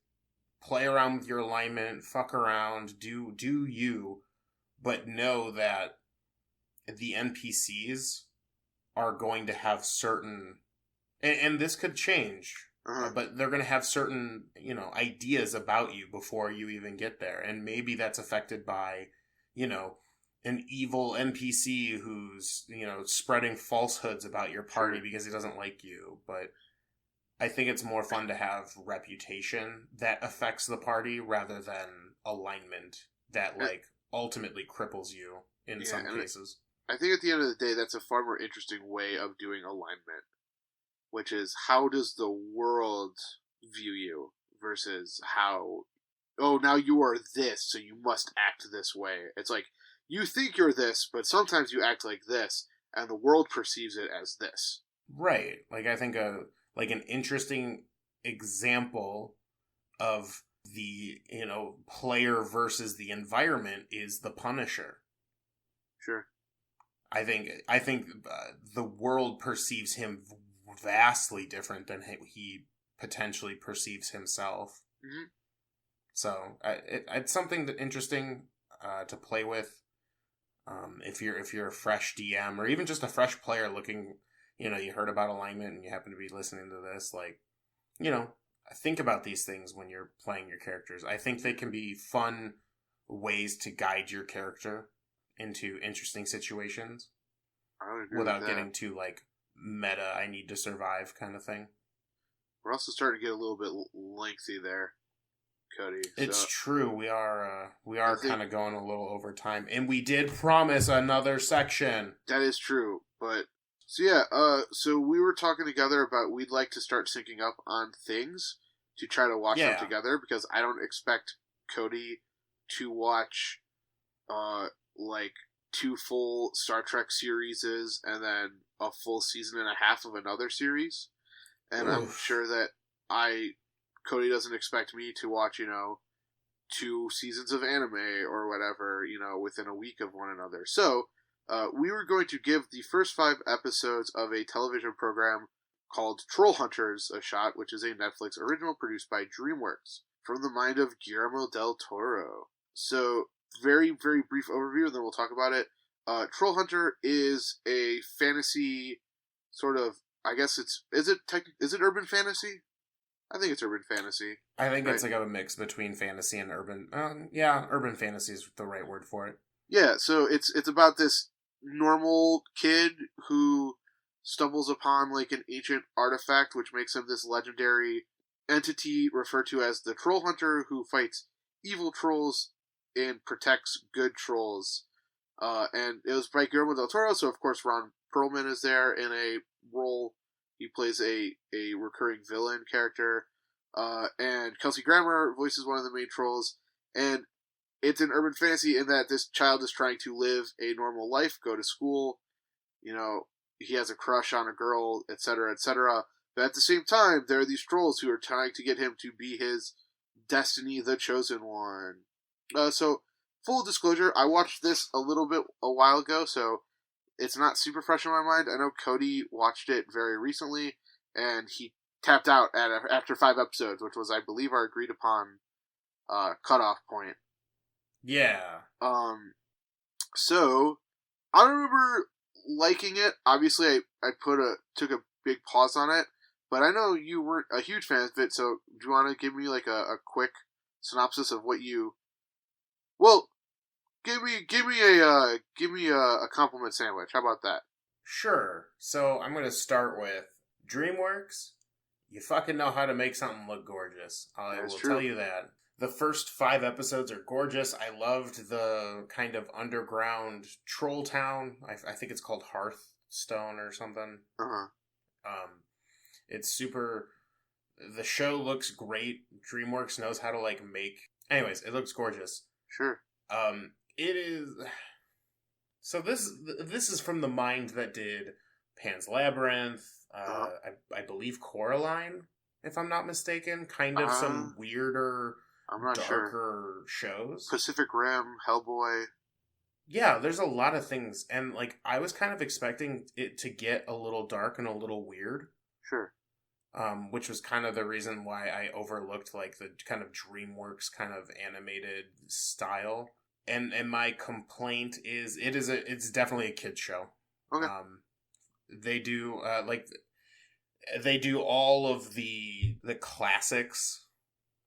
play around with your alignment, fuck around, do you, but know that the NPCs are going to have certain, and this could change, but they're going to have certain, ideas about you before you even get there. And maybe that's affected by, an evil NPC who's, spreading falsehoods about your party because he doesn't like you. But I think it's more fun to have reputation that affects the party rather than alignment that, like, ultimately cripples you in some cases.
I think at the end of the day, that's a far more interesting way of doing alignment, which is how does the world view you versus how, oh, now you are this, so you must act this way. It's like, you think you're this, but sometimes you act like this, and the world perceives it as this.
Right. Like, I think an interesting example of the, player versus the environment is the Punisher.
Sure.
I think the world perceives him vastly different than he potentially perceives himself.
Mm-hmm.
So it's something that interesting to play with. If you're a fresh DM or even just a fresh player looking, you heard about alignment and you happen to be listening to this, like, think about these things when you're playing your characters. I think they can be fun ways to guide your character into interesting situations without getting too like meta, I need to survive kind of thing.
We're also starting to get a little bit lengthy there, Cody.
It's true. We are kind of going a little over time, and we did promise another section.
That is true, but so we were talking together about we'd like to start syncing up on things to try to watch them together, because I don't expect Cody to watch like 2 full Star Trek series and then a full season and a half of another series. And I'm sure that Cody doesn't expect me to watch, 2 seasons of anime or whatever, within a week of one another. So, we were going to give the first 5 episodes of a television program called Troll Hunters a shot, which is a Netflix original produced by DreamWorks, from the mind of Guillermo del Toro. So, very, very brief overview, and then we'll talk about it. Troll Hunter is a fantasy sort of, I guess is it urban fantasy? I think it's urban fantasy.
I think it's like a mix between fantasy and urban. Urban fantasy is the right word for it.
Yeah, so it's about this normal kid who stumbles upon like an ancient artifact which makes him this legendary entity referred to as the Troll Hunter, who fights evil trolls and protects good trolls. And it was by Guillermo del Toro, so of course Ron Perlman is there in a role. He plays a recurring villain character. And Kelsey Grammer voices one of the main trolls. And it's an urban fantasy in that this child is trying to live a normal life, go to school. He has a crush on a girl, etc., etc. But at the same time, there are these trolls who are trying to get him to be his destiny, the chosen one. So, full disclosure, I watched this a while ago, so it's not super fresh in my mind. I know Cody watched it very recently, and he tapped out after 5 episodes, which was, I believe, our agreed upon cutoff point.
Yeah.
So, I remember liking it. Obviously, I took a big pause on it, but I know you weren't a huge fan of it, so do you want to give me like a quick synopsis of what you... Well, give me a compliment sandwich. How about that?
Sure. So I'm going to start with DreamWorks you fucking know how to make something look gorgeous. I
That's
will
true.
tell you that. The first 5 episodes are gorgeous. I loved the kind of underground troll town. I think it's called Hearthstone or something.
Uh-huh.
It's super... The show looks great. DreamWorks knows how to, like, make... Anyways, it looks gorgeous.
Sure.
It is... So this is from the mind that did Pan's Labyrinth, I believe Coraline, if I'm not mistaken. Kind of some weirder,
I'm not
darker shows.
Pacific Rim, Hellboy.
Yeah, there's a lot of things. And, like, I was kind of expecting it to get a little dark and a little weird.
Sure.
Which was kind of the reason why I overlooked, like, the kind of DreamWorks kind of animated style. And my complaint is it's definitely a kid's show.
Okay.
They do they do all of the classics,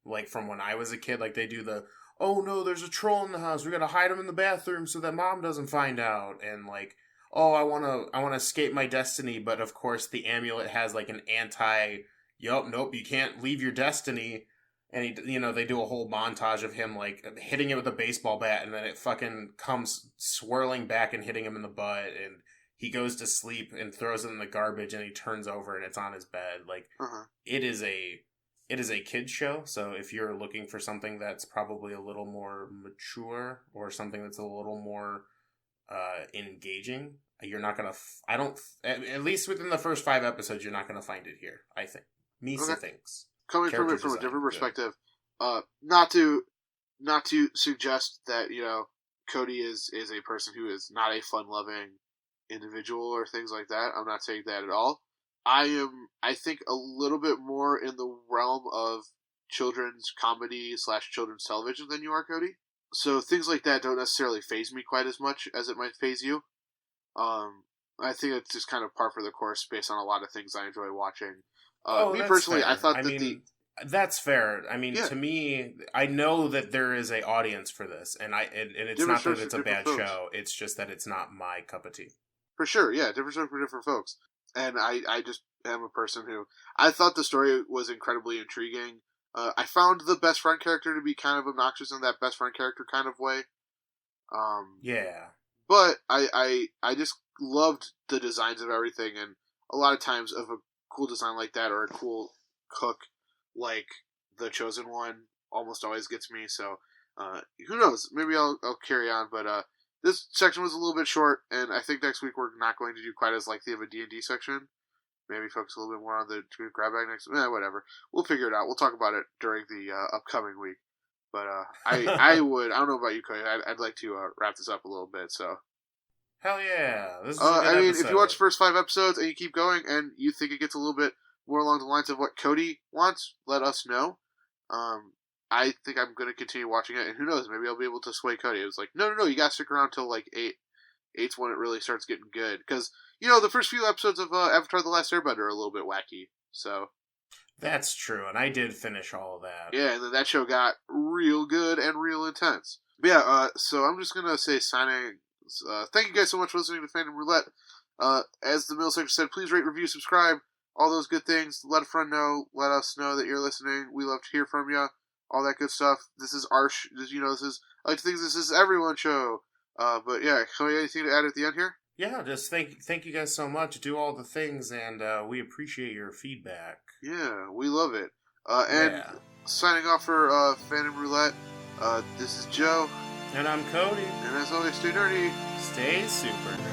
like from when I was a kid. Like they do the, oh no, there's a troll in the house, we gotta hide him in the bathroom so that mom doesn't find out, and like, oh, I wanna escape my destiny, but of course the amulet has like an nope, you can't leave your destiny. And they do a whole montage of him like hitting it with a baseball bat, and then it fucking comes swirling back and hitting him in the butt, and he goes to sleep and throws it in the garbage, and he turns over and it's on his bed. Like it is a kid's show. So if you're looking for something that's probably a little more mature or something that's a little more engaging, you're not gonna. At least within the first 5 episodes, you're not gonna find it here. I think Misa thinks.
Coming from it from a different perspective, not to suggest that Cody is a person who is not a fun-loving individual or things like that. I'm not saying that at all. I think a little bit more in the realm of children's comedy / children's television than you are, Cody. So things like that don't necessarily faze me quite as much as it might faze you. I think it's just kind of par for the course based on a lot of things I enjoy watching. Me personally, fair. I thought
that's fair. I mean, to me, I know that there is an audience for this, and it's not that it's a bad show. It's just that it's not my cup of tea.
For sure, yeah, different show for different folks. And I just am a person who I thought the story was incredibly intriguing. I found the best friend character to be kind of obnoxious in that best friend character kind of way.
Yeah.
But I just loved the designs of everything, and a lot of times of a cool design like that or a cool cook like the Chosen One almost always gets me. So who knows? Maybe I'll carry on. But this section was a little bit short, and I think next week we're not going to do quite as lengthy of a D&D section. Maybe focus a little bit more on the grab bag next. Whatever. We'll figure it out. We'll talk about it during the upcoming week. But I don't know about you, Cody. I'd like to wrap this up a little bit. So.
Hell yeah! This is a good episode.
If you watch the first 5 episodes and you keep going and you think it gets a little bit more along the lines of what Cody wants, let us know. I think I'm going to continue watching it, and who knows, maybe I'll be able to sway Cody. It was like, no, you got to stick around till like 8. 8's when it really starts getting good, because the first few episodes of Avatar: The Last Airbender are a little bit wacky. So
that's true, and I did finish all of that.
Yeah, and then that show got real good and real intense. But yeah, so I'm just gonna say signing. Thank you guys so much for listening to Fandom Roulette. As the middle section said, please rate, review, subscribe, all those good things. Let a friend know. Let us know that you're listening. We love to hear from you. All that good stuff. This is our, this is, I like to think this is everyone's show. But yeah, anything to add at the end here?
Yeah, just thank you guys so much. Do all the things, and we appreciate your feedback.
Yeah, we love it. And signing off for Fandom Roulette, this is Joe.
And I'm Cody.
And as always, stay nerdy.
Stay super nerdy.